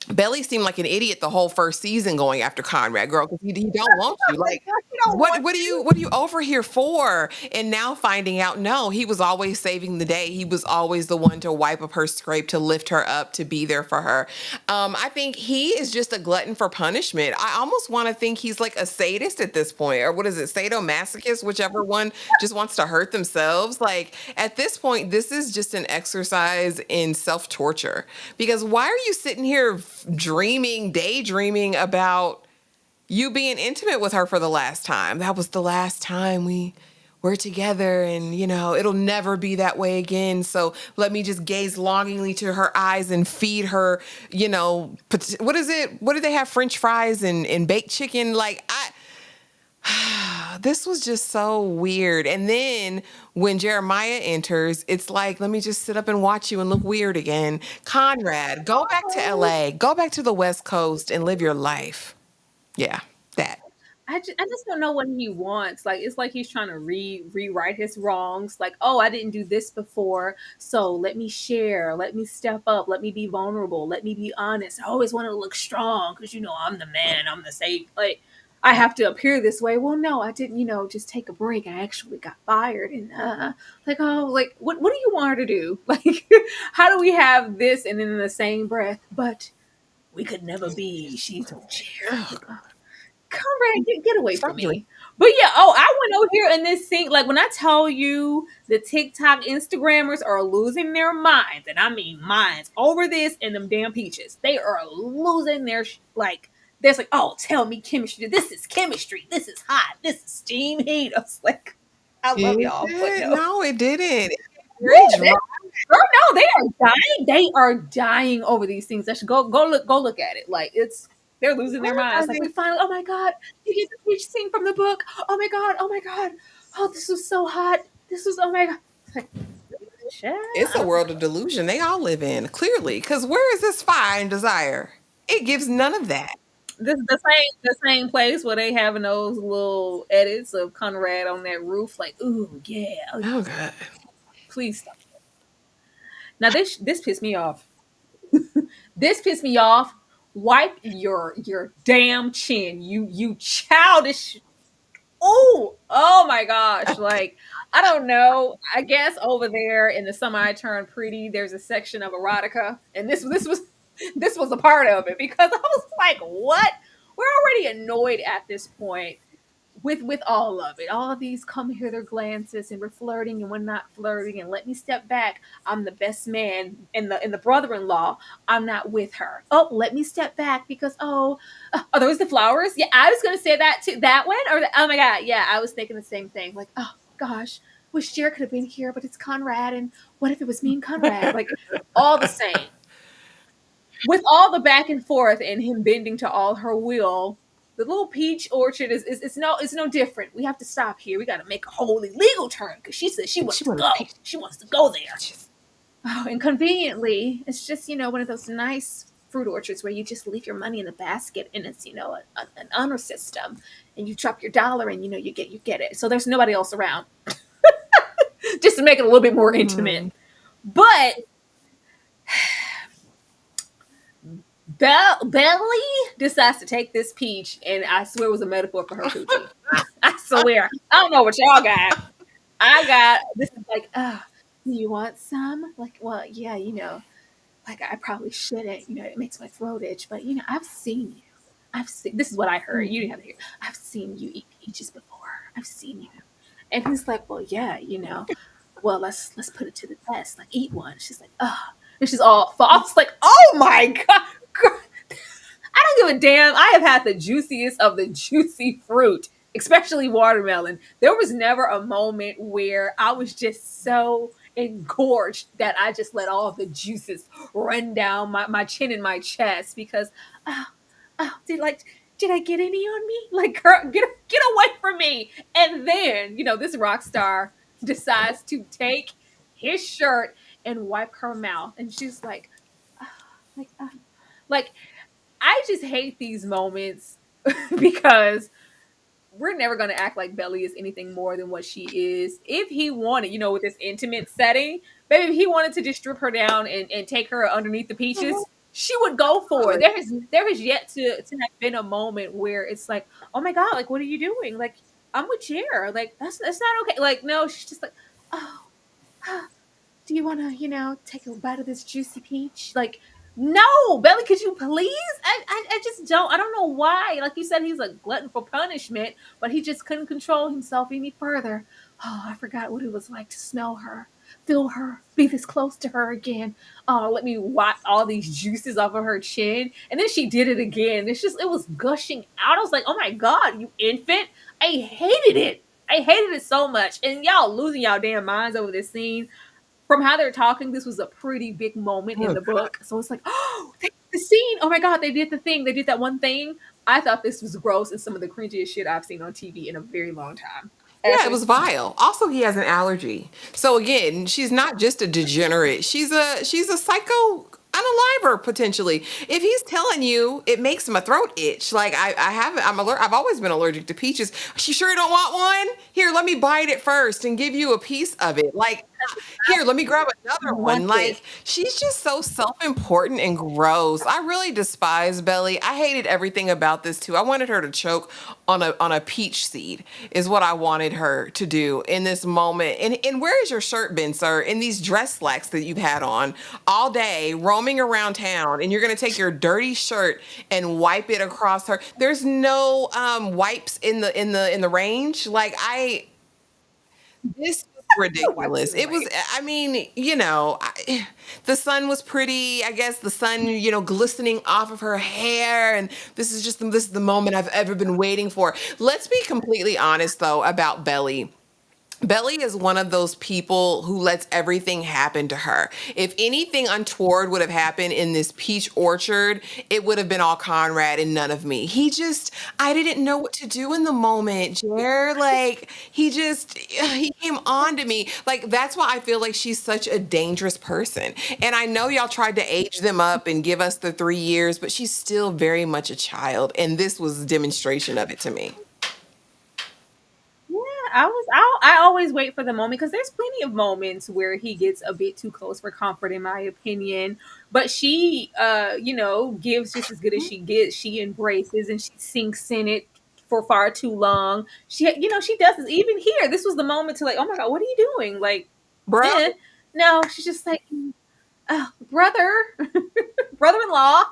Belly seemed like an idiot the whole first season going after Conrad, girl, because he don't want you. Like, what are you over here for? And now finding out, no, he was always saving the day. He was always the one to wipe up her scrape, to lift her up, to be there for her. I think he is just a glutton for punishment. I almost want to think he's like a sadist at this point, or what is it, sadomasochist, whichever one just wants to hurt themselves. Like, at this point, this is just an exercise in self-torture. Because why are you sitting here daydreaming about you being intimate with her for the last time? That was the last time we were together, and it'll never be that way again. So let me just gaze longingly to her eyes and feed her, what is it? What do they have? French fries and baked chicken? Like, this was just so weird. And then when Jeremiah enters, it's like, let me just sit up and watch you and look weird again. Conrad, go back to LA, go back to the West Coast and live your life. Yeah, that. I just don't know what he wants. Like, it's like he's trying to rewrite his wrongs. Like, oh, I didn't do this before, so let me share, let me step up, let me be vulnerable, let me be honest. I always wanted to look strong because I'm the man, I'm the safe. Like, I have to appear this way. Well, no, I didn't. Just take a break. I actually got fired, and like, oh, like, what do you want her to do? Like, how do we have this and then in the same breath? But we could never be. She's a chair. Conrad, get away Stop from drinking. me. But yeah, oh, I went over here in this scene. Like when I tell you the TikTok Instagrammers are losing their minds, and I mean minds, over this and them damn peaches. They are losing their like. There's like, oh, tell me chemistry. This is chemistry. This is hot. This is steam heat. I was like, I love Did y'all, but it? no. No, it didn't. It's Yeah, very dry. girl, no, they are dying. They are dying over these things. That should go look at it. Like it's they're losing their What are minds. Like we they? finally, oh my god, you get the peach scene from the book. Oh my god, oh my god. Oh, this was so hot. This was oh my god. It's like, shit. It's a world of delusion they all live in, clearly. Because where is this fire and desire? It gives none of that. This is the same place where they having those little edits of Conrad on that roof. Like, ooh, yeah, Oh, God. please stop. Now this pissed me off. This pissed me off. Wipe your damn chin. You childish. Oh my gosh. Like, I don't know. I guess over there in the Summer I Turned Pretty, there's a section of erotica. And this was a part of it because I was like, what? We're already annoyed at this point with all of it, all of these come hither glances, and we're flirting and we're not flirting, and let me step back. I'm the best man, and the brother-in-law. I'm not with her. Oh, let me step back because are those the flowers? Yeah, I was gonna say that too. That one or oh my god, yeah, I was thinking the same thing. Like oh gosh, wish Jere could have been here, but it's Conrad, and what if it was me and Conrad? Like all the same with all the back and forth and him bending to all her will, the little peach orchard is no different. We have to stop here. We got to make a wholly legal turn because she says she wants She to wanted go. peach. She wants to go there. Peaches. Oh, and conveniently, it's just one of those nice fruit orchards where you just leave your money in the basket and it's an honor system, and you drop your dollar and you get it. So there's nobody else around, just to make it a little bit more intimate. But Belly decides to take this peach, and I swear it was a metaphor for her coochie. I swear. I don't know what y'all got. I got this is like, do you want some? Like, well, yeah, like I probably shouldn't. It makes my throat itch, but I've seen you. This is what I heard. You didn't have to hear. I've seen you eat peaches before. I've seen you. And he's like, well, yeah, well, let's put it to the test. Like, eat one. She's like, and she's all false. Like, oh my god. I don't give a damn. I have had the juiciest of the juicy fruit, especially watermelon. There was never a moment where I was just so engorged that I just let all the juices run down my chin and my chest because, oh, did I get any on me? Like, girl, get away from me. And then, this rock star decides to take his shirt and wipe her mouth. And she's like, like, like, I just hate these moments because we're never going to act like Belly is anything more than what she is. If he wanted, with this intimate setting, maybe if he wanted to just strip her down and take her underneath the peaches, she would go for it. There has yet to have been a moment where it's like, oh my god, like what are you doing? Like I'm with Jere. Like that's not okay. Like no, she's just like, oh, do you want to take a bite of this juicy peach? Like no, Belly, could you please? I just don't. I don't know why. Like you said, he's a glutton for punishment, but he just couldn't control himself any further. Oh, I forgot what it was like to smell her, feel her, be this close to her again. Oh, let me wipe all these juices off of her chin. And then she did it again. It was gushing out. I was like, oh my god, you infant. I hated it. I hated it so much. And y'all losing y'all damn minds over this scene. From how they're talking, this was a pretty big moment in the book. So it's like, oh, the scene. Oh my god, they did the thing. They did that one thing. I thought this was gross and some of the cringiest shit I've seen on TV in a very long time. Yeah, it was vile. Also, he has an allergy. So again, she's not just a degenerate. She's a psycho unaliver potentially. If he's telling you it makes my throat itch, like I've always been allergic to peaches. You sure you don't want one? Here, let me bite it first and give you a piece of it. Like Here, let me grab another one. Want this. Like, she's just so self-important and gross. I really despise Belly. I hated everything about this too. I wanted her to choke on a peach seed is what I wanted her to do in this moment. And where has your shirt been, sir? In these dress slacks that you've had on all day, roaming around town, and you're gonna take your dirty shirt and wipe it across her. There's no wipes in the range. Like this was No wipes in ridiculous. the It was, rain. I mean, the sun was pretty, I guess the sun, glistening off of her hair. And this is the moment I've ever been waiting for. Let's be completely honest though about Belly. Belly is one of those people who lets everything happen to her. If anything untoward would have happened in this peach orchard, it would have been all Conrad and none of me. I didn't know what to do in the moment, Jer. Like, he came on to me. Like, that's why I feel like she's such a dangerous person. And I know y'all tried to age them up and give us the 3 years, but she's still very much a child. And this was a demonstration of it to me. Yeah, I always wait for the moment because there's plenty of moments where he gets a bit too close for comfort, in my opinion. But she, gives just as good as she gets. She embraces and she sinks in it for far too long. She does this even here. This was the moment to like, oh my god, what are you doing? Like, Bro, eh. No, she's just like, oh, brother, brother-in-law.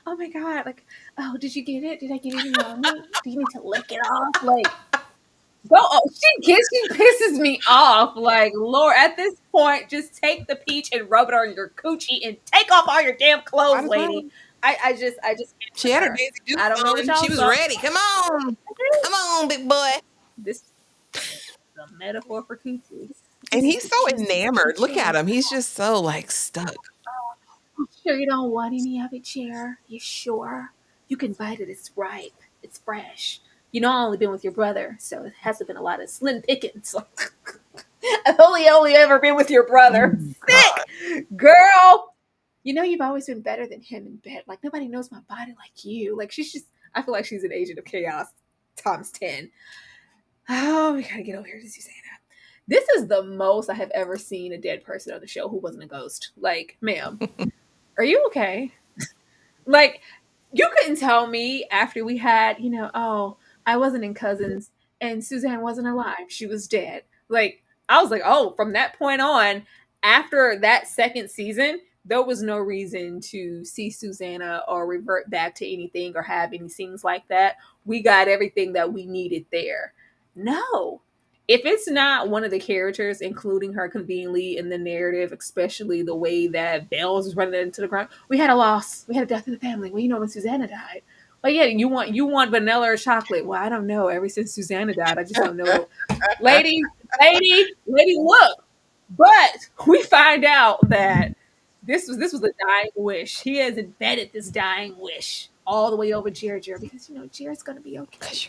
Oh my god, like, oh, did you get it? Did I get anything on me? Do you need to lick it off? Like, go. Oh, she pisses me off. Like, Lord, at this point, just take the peach and rub it on your coochie and take off all your damn might clothes, as well. lady. I just can't She with had her her. Daisy Dukes I don't know what on. y'all She was saw. ready. Come on. Come on, big boy. This is a metaphor for coochie. And This is he's the so juicy enamored. Look at coochie. him. He's just so like stuck. You sure you don't want any of it, Chair? You sure? You can bite it. It's ripe. It's fresh. I only been with your brother, so it hasn't been a lot of slim pickings. I've only ever been with your Oh brother. God. Sick girl. You've always been better than him in bed. Like, nobody knows my body like you. Like, I feel like she's an agent of chaos times 10. Oh, we gotta get over here to Susanna. This is the most I have ever seen a dead person on the show who wasn't a ghost. Like, ma'am, are you okay? Like, you couldn't tell me after we had, oh, I wasn't in Cousins and Suzanne wasn't alive. She was dead. Like, I was like, oh, from that point on, after that second season, there was no reason to see Susanna or revert back to anything or have any scenes like that. We got everything that we needed there. No. If it's not one of the characters, including her conveniently in the narrative, especially the way that Bells was running into the ground, we had a loss. We had a death in the family. Well, when Susanna died. Like, yeah, you want vanilla or chocolate. Well, I don't know. Ever since Susanna died, I just don't know. Lady, look. But we find out that this was a dying wish. He has embedded this dying wish all the way over Jere because Jere's gonna be okay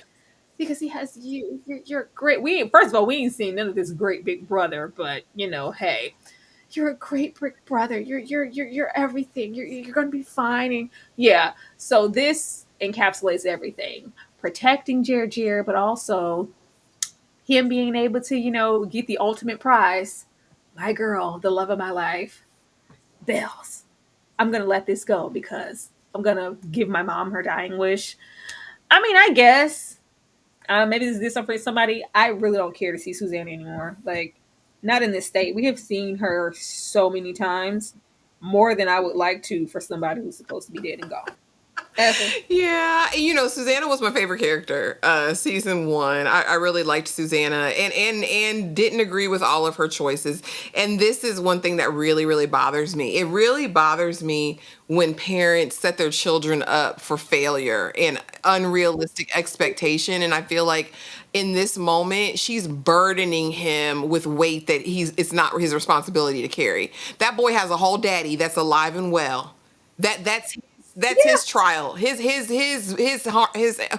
because he has you. You're great. First of all, we ain't seen none of this great big brother, but hey, you're a great big brother. You're everything. You're gonna be fine. And yeah, so this encapsulates everything: protecting Jere, but also him being able to get the ultimate prize. My girl, the love of my life, Bells. I'm gonna let this go because I'm gonna give my mom her dying wish. I mean, I guess maybe this is different for somebody. I really don't care to see Suzanne anymore. Like, not in this state. We have seen her so many times, more than I would like to for somebody who's supposed to be dead and gone. Ever. Yeah, Susanna was my favorite character. Season 1, I really liked Susanna, and didn't agree with all of her choices. And this is one thing that really, really bothers me. It really bothers me when parents set their children up for failure and unrealistic expectation. And I feel like in this moment, she's burdening him with weight that it's not his responsibility to carry. That boy has a whole daddy that's alive and well. That's Yeah. his trial. His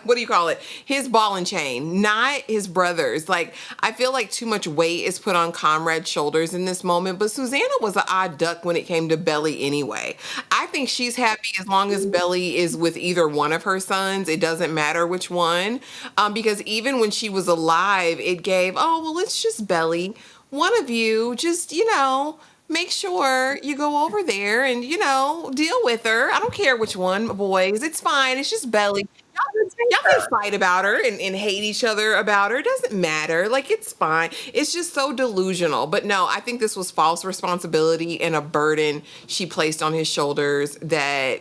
what do you call it? His ball and chain, not his brother's. Like, I feel like too much weight is put on Conrad's shoulders in this moment. But Susanna was an odd duck when it came to Belly anyway. I think she's happy as long as Belly is with either one of her sons. It doesn't matter which one. Because even when she was alive, it gave, oh well, it's just Belly. one of you just, make sure you go over there and, deal with her. I don't care which one, boys. It's fine. It's just Belly. Y'all can fight about her and hate each other about her. It doesn't matter. Like, it's fine. It's just so delusional. But no, I think this was false responsibility and a burden she placed on his shoulders that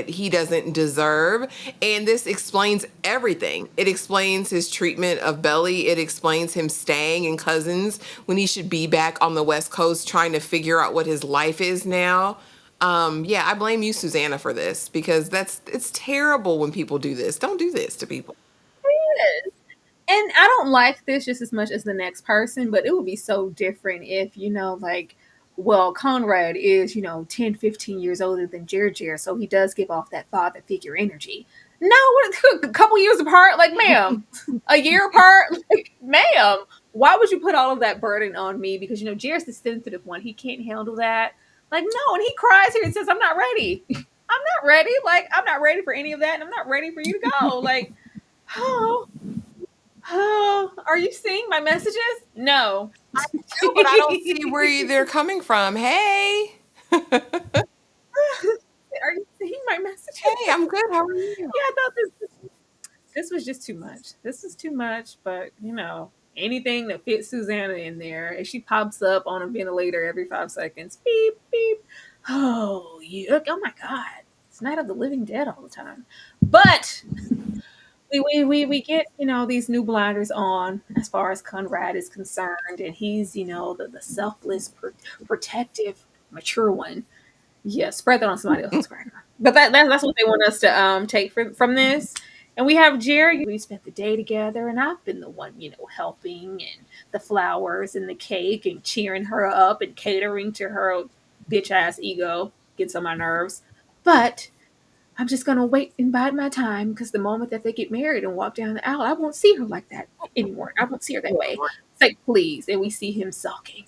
he doesn't deserve. And this explains everything. It explains his treatment of Belly. It explains him staying in Cousins when he should be back on the West Coast trying to figure out what his life is now. Yeah, I blame you, Susannah, for this because it's terrible when people do this. Don't do this to people. Yes. And I don't like this just as much as the next person, but it would be so different if, like, well, Conrad is, 10, 15 years older than Jere, so he does give off that father figure energy. No, a couple years apart, like, ma'am, a year apart, like, ma'am, why would you put all of that burden on me? Because, Jere's the sensitive one. He can't handle that. Like, no, and he cries here and says, I'm not ready. I'm not ready. Like, I'm not ready for any of that, and I'm not ready for you to go. Like, oh, oh, are you seeing my messages? No. No, but I don't see where they're coming from. Hey. Are you seeing my messages? Hey, I'm good. How are you? Yeah, I thought this was just too much. This is too much, but anything that fits Susannah in there, if she pops up on a ventilator every 5 seconds, beep beep. Oh, yuck! Oh my God, it's Night of the Living Dead all the time. But we get these new blinders on as far as Conrad is concerned, and he's the selfless, protective, mature one. Yeah, spread that on somebody else's cracker. But that's what they want us to take from this. And we have Jerry. We spent the day together, and I've been the one, helping and the flowers and the cake and cheering her up and catering to her bitch ass ego. Gets on my nerves. But I'm just gonna wait and bide my time because the moment that they get married and walk down the aisle, I won't see her like that anymore. I won't see her that way. It's like, please, and we see him sulking.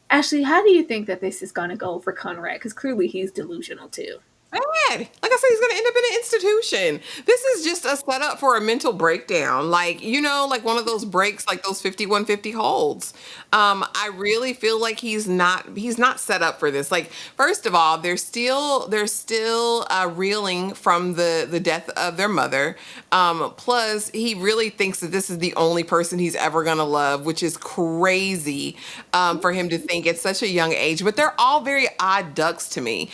Ashley, how do you think that this is gonna go for Conrad? Because clearly he's delusional too. Bad. Like I said, he's going to end up in an institution. This is just a setup for a mental breakdown. Like, like one of those breaks, like those 5150 holds. I really feel like he's not set up for this. Like, first of all, they're still reeling from the death of their mother. Plus, he really thinks that this is the only person he's ever going to love, which is crazy for him to think at such a young age. But they're all very odd ducks to me.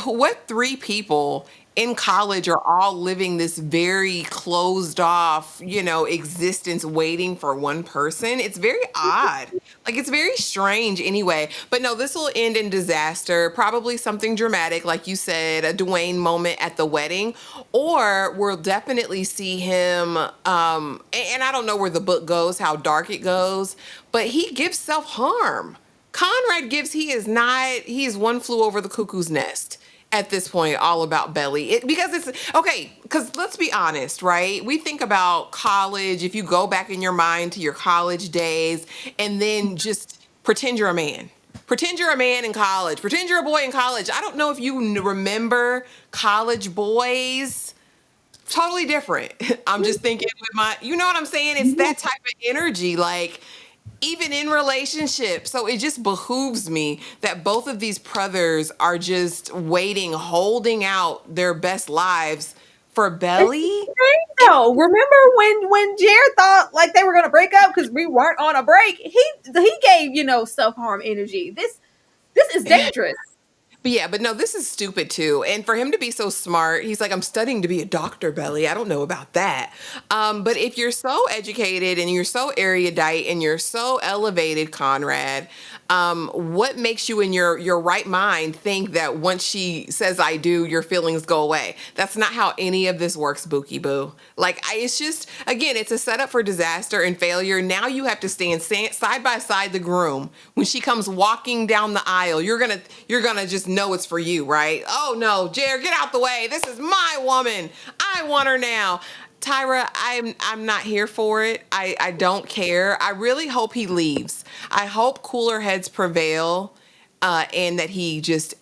What three people in college are all living this very closed off, existence waiting for one person? It's very odd. Like, it's very strange anyway. But no, this will end in disaster. Probably something dramatic, like you said, a Dwayne moment at the wedding. Or we'll definitely see him, and I don't know where the book goes, how dark it goes, but he gives self-harm. Conrad he is one flew over the cuckoo's nest at this point, all about Belly. Because it's okay, because let's be honest, right? We think about college, if you go back in your mind to your college days and then just pretend you're a man. Pretend you're a man in college. Pretend you're a boy in college. I don't know if you remember college boys. Totally different. I'm just thinking with you know what I'm saying? It's that type of energy. Like, even in relationships. So it just behooves me that both of these brothers are just waiting, holding out their best lives for Belly. No, remember when Jared thought like they were gonna break up because we weren't on a break? He gave self harm energy. This is dangerous. But no, this is stupid too. And for him to be so smart, he's like, I'm studying to be a doctor, Belly. I don't know about that. But if you're so educated and you're so erudite and you're so elevated, Conrad, what makes you in your right mind think that once she says I do, your feelings go away? That's not how any of this works, Bookie Boo. Like, it's just, again, it's a setup for disaster and failure. Now you have to stand side by side the groom. When she comes walking down the aisle, you're gonna just know it's for you, right? Oh no, Jere, get out the way. This is my woman. I want her now. Tyra, I'm not here for it. I don't care. I really hope he leaves. I hope cooler heads prevail, and that he just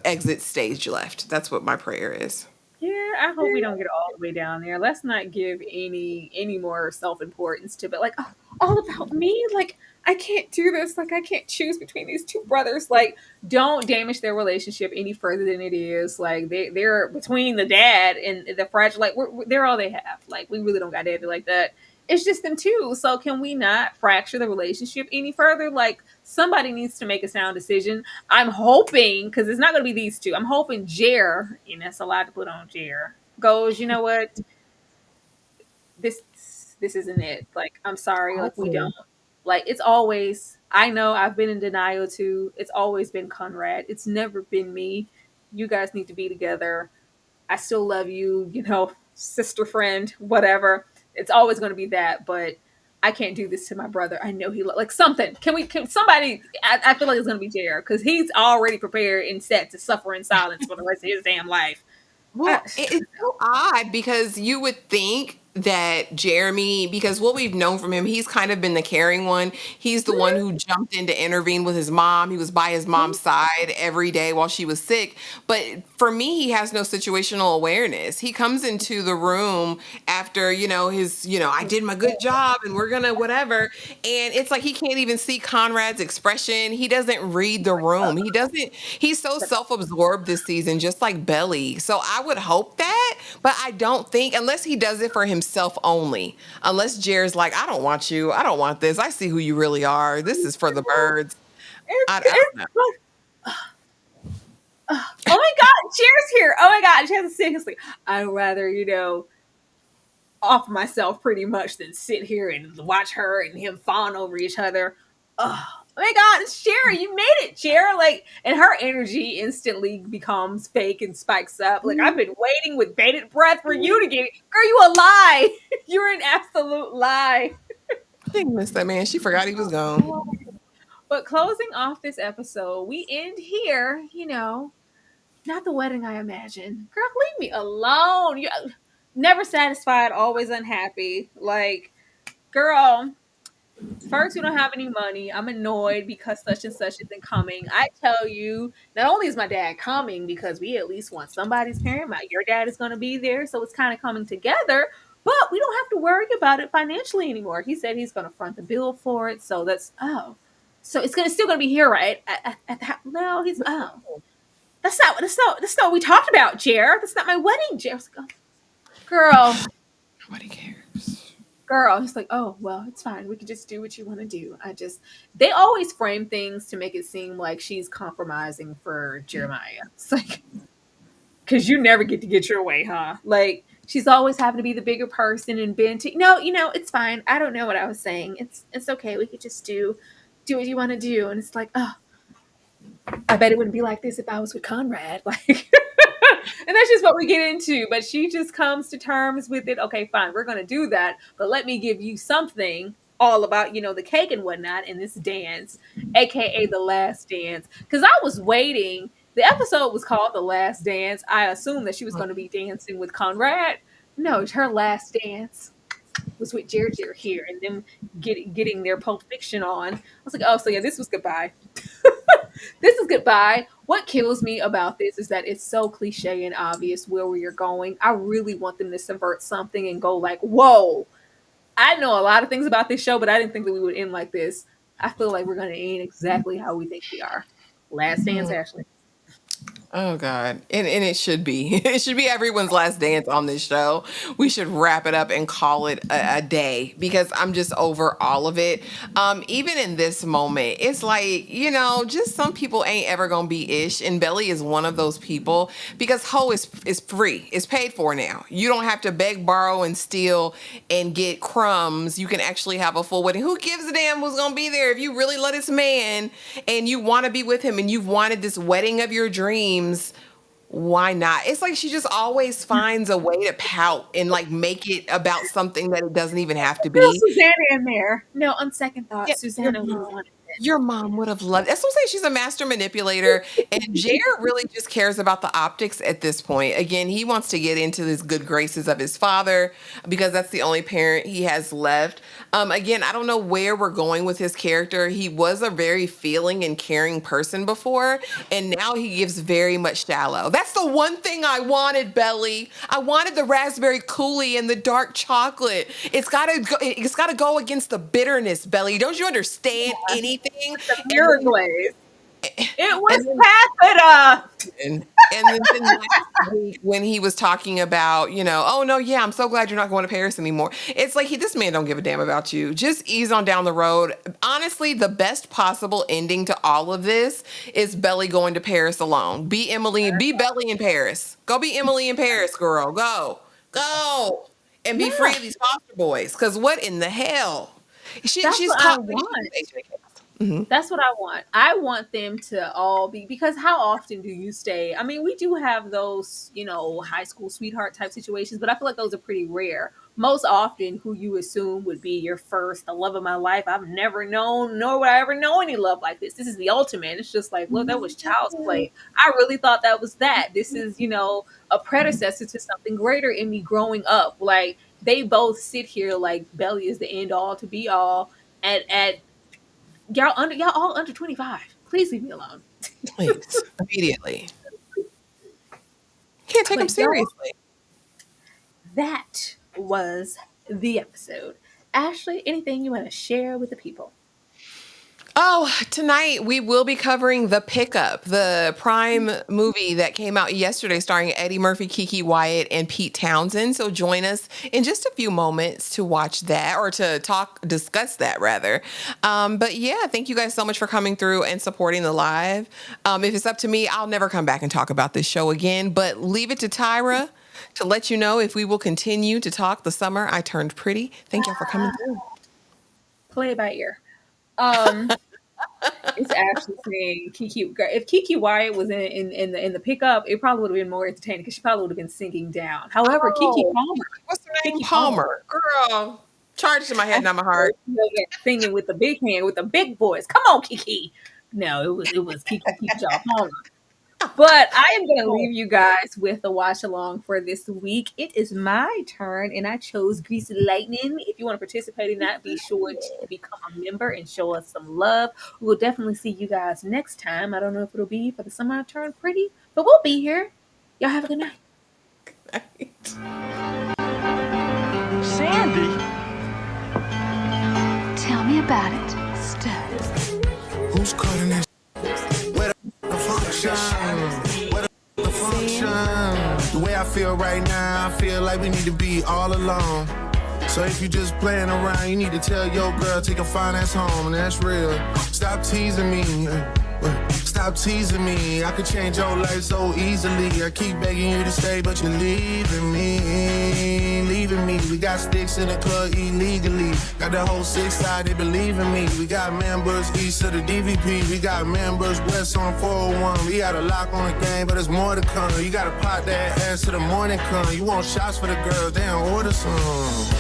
exits stage left. That's what my prayer is. Yeah, I hope we don't get all the way down there. Let's not give any more self importance to, but like, oh, all about me. Like, I can't do this. Like, I can't choose between these two brothers. Like, don't damage their relationship any further than it is. Like, they're between the dad and the fragile. Like, they're all they have. Like, we really don't got daddy like that. It's just them two. So can we not fracture the relationship any further? Like, somebody needs to make a sound decision. I'm hoping, because it's not going to be these two. I'm hoping Jere, and that's a lot to put on Jere, goes, you know what, this this isn't it. Like, I'm sorry, like we don't. Hopefully. Like, it's always. I know I've been in denial too. It's always been Conrad. It's never been me. You guys need to be together. I still love you. You know, sister, friend, whatever. It's always going to be that, but. I can't do this to my brother. I know like something. Can somebody? I feel like it's gonna be Jared because he's already prepared and set to suffer in silence for the rest of his damn life. I, Well, it's so odd because you would think that Jeremy, because what we've known from him, he's kind of been the caring one. He's the one who jumped in to intervene with his mom. He was by his mom's side every day while she was sick. But for me, he has no situational awareness. He comes into the room after, I did my good job and we're gonna whatever. And it's like he can't even see Conrad's expression. He doesn't read the room. He's so self-absorbed this season, just like Belly. So I would hope that, but I don't think, unless he does it for himself only, unless Jer's like, I don't want you, I don't want this, I see who you really are, this is for the birds. I don't it's know. like, oh my god, Jared's here. Oh my god, she has to seriously. I'd rather off myself pretty much than sit here and watch her and him fawn over each other. Oh my god, it's Sherry. You made it, Sherry. Like, and her energy instantly becomes fake and spikes up. Like, I've been waiting with bated breath for you to get it. Girl, you a lie. You're an absolute lie. I think miss that man, she forgot he was gone. But closing off this episode, we end here, not the wedding I imagine. Girl, leave me alone. You never satisfied, always unhappy. Like, girl, first, we don't have any money. I'm annoyed because such and such isn't coming. I tell you, not only is my dad coming because we at least want somebody's parent, your dad is going to be there, so it's kind of coming together. But we don't have to worry about it financially anymore. He said he's going to front the bill for it, so so it's still going to be here, right? No, he's that's not what we talked about, Jer. That's not my wedding, Jer. I was like, oh, girl. Nobody cares. Girl, he's like, oh, well, it's fine. We can just do what you want to do. They always frame things to make it seem like she's compromising for Jeremiah. It's like, because you never get to get your way, huh? Like, she's always having to be the bigger person and bend to, no, it's fine. I don't know what I was saying. It's okay. We could just do what you want to do. And it's like, oh, I bet it wouldn't be like this if I was with Conrad. Like, and that's just what we get into. But she just comes to terms with it. Okay, fine, we're going to do that. But let me give you something all about, the cake and whatnot in this dance, aka the last dance. Because I was waiting. The episode was called The Last Dance. I assumed that she was going to be dancing with Conrad. No, her last dance was with Jere here and them getting their Pulp Fiction on. I was like, oh, so yeah, this was goodbye. This is goodbye. What kills me about this is that it's so cliche and obvious where we are going. I really want them to subvert something and go like, whoa. I know a lot of things about this show, but I didn't think that we would end like this. I feel like we're going to end exactly how we think we are. Last dance, Ashley. Oh God. And it should be. It should be everyone's last dance on this show. We should wrap it up and call it a day because I'm just over all of it. Even in this moment, it's like, just some people ain't ever gonna be ish. And Belly is one of those people because Ho is free. It's paid for now. You don't have to beg, borrow, and steal and get crumbs. You can actually have a full wedding. Who gives a damn who's gonna be there if you really love this man and you want to be with him and you've wanted this wedding of your dreams? Why not? It's like she just always finds a way to pout and like make it about something that it doesn't even have to Throw be. Susannah in there. No, on second thought, Yeah. Susannah would have wanted Your mom would have loved. That's what I'm saying. She's a master manipulator, and Jared really just cares about the optics at this point. Again, he wants to get into his good graces of his father because that's the only parent he has left. Again, I don't know where we're going with his character. He was a very feeling and caring person before, and now he gives very much shallow. That's the one thing I wanted, Belly. I wanted the raspberry coulis and the dark chocolate. It's gotta go against the bitterness, Belly. Don't you understand anything? The mirror glaze. It was then- Pathita. and then last week when he was talking about, oh no, yeah, I'm so glad you're not going to Paris anymore. It's like this man don't give a damn about you. Just ease on down the road. Honestly, the best possible ending to all of this is Belly going to Paris alone. Be Belly in Paris. Go be Emily in Paris, girl. Go. And be free of these foster boys. Because what in the hell? She's what caught I want. Mm-hmm. That's what I want. I want them to all be, because how often do you stay? I mean, we do have those, high school sweetheart type situations, but I feel like those are pretty rare. Most often, who you assume would be your first, the love of my life. I've never known, nor would I ever know any love like this. This is the ultimate. It's just like, look, that was child's play. I really thought that was that. This is, a predecessor to something greater in me growing up. Like, they both sit here like Belly is the end all to be all. At y'all all under 25. Please leave me alone. Please, immediately. Can't take them seriously. That was the episode. Ashley, anything you want to share with the people? Oh, tonight we will be covering The Pickup, the Prime movie that came out yesterday starring Eddie Murphy, Keke Wyatt, and Pete Townsend. So join us in just a few moments to watch that, or to discuss that rather. But yeah, thank you guys so much for coming through and supporting the live. If it's up to me, I'll never come back and talk about this show again, but leave it to Tyra to let you know if we will continue to talk The Summer I Turned Pretty. Thank y'all for coming through. Play it by ear. It's actually saying Keke. If Keke Wyatt was in the Pickup, it probably would have been more entertaining because she probably would have been sinking down. However, Keke Palmer, what's her name? Palmer, girl, charged to my head, not my heart. Singing with the big hand, with the big boys. Come on, Keke. No, it was Keke Palmer. But I am going to leave you guys with a watch along for this week. It is my turn, and I chose Greasy Lightning. If you want to participate in that, be sure to become a member and show us some love. We will definitely see you guys next time. I don't know if it'll be for the Summer I Turned Pretty, but we'll be here. Y'all have a good night. Sandy? Tell me about it, stud. Who's cutting this? Where the function? Where the function? The way I feel right now, I feel like we need to be all alone. So if you just playing around, you need to tell your girl, take a fine ass home, and that's real. Stop teasing me. Stop teasing me. I could change your life so easily. I keep begging you to stay, but you're leaving me. Leaving me. We got sticks in the club illegally. Got the whole 6 side, they believe in me. We got members east of the DVP. We got members west on 401. We got a lock on the game, but there's more to come. You gotta pop that ass to the morning come. You want shots for the girls, they don't order some.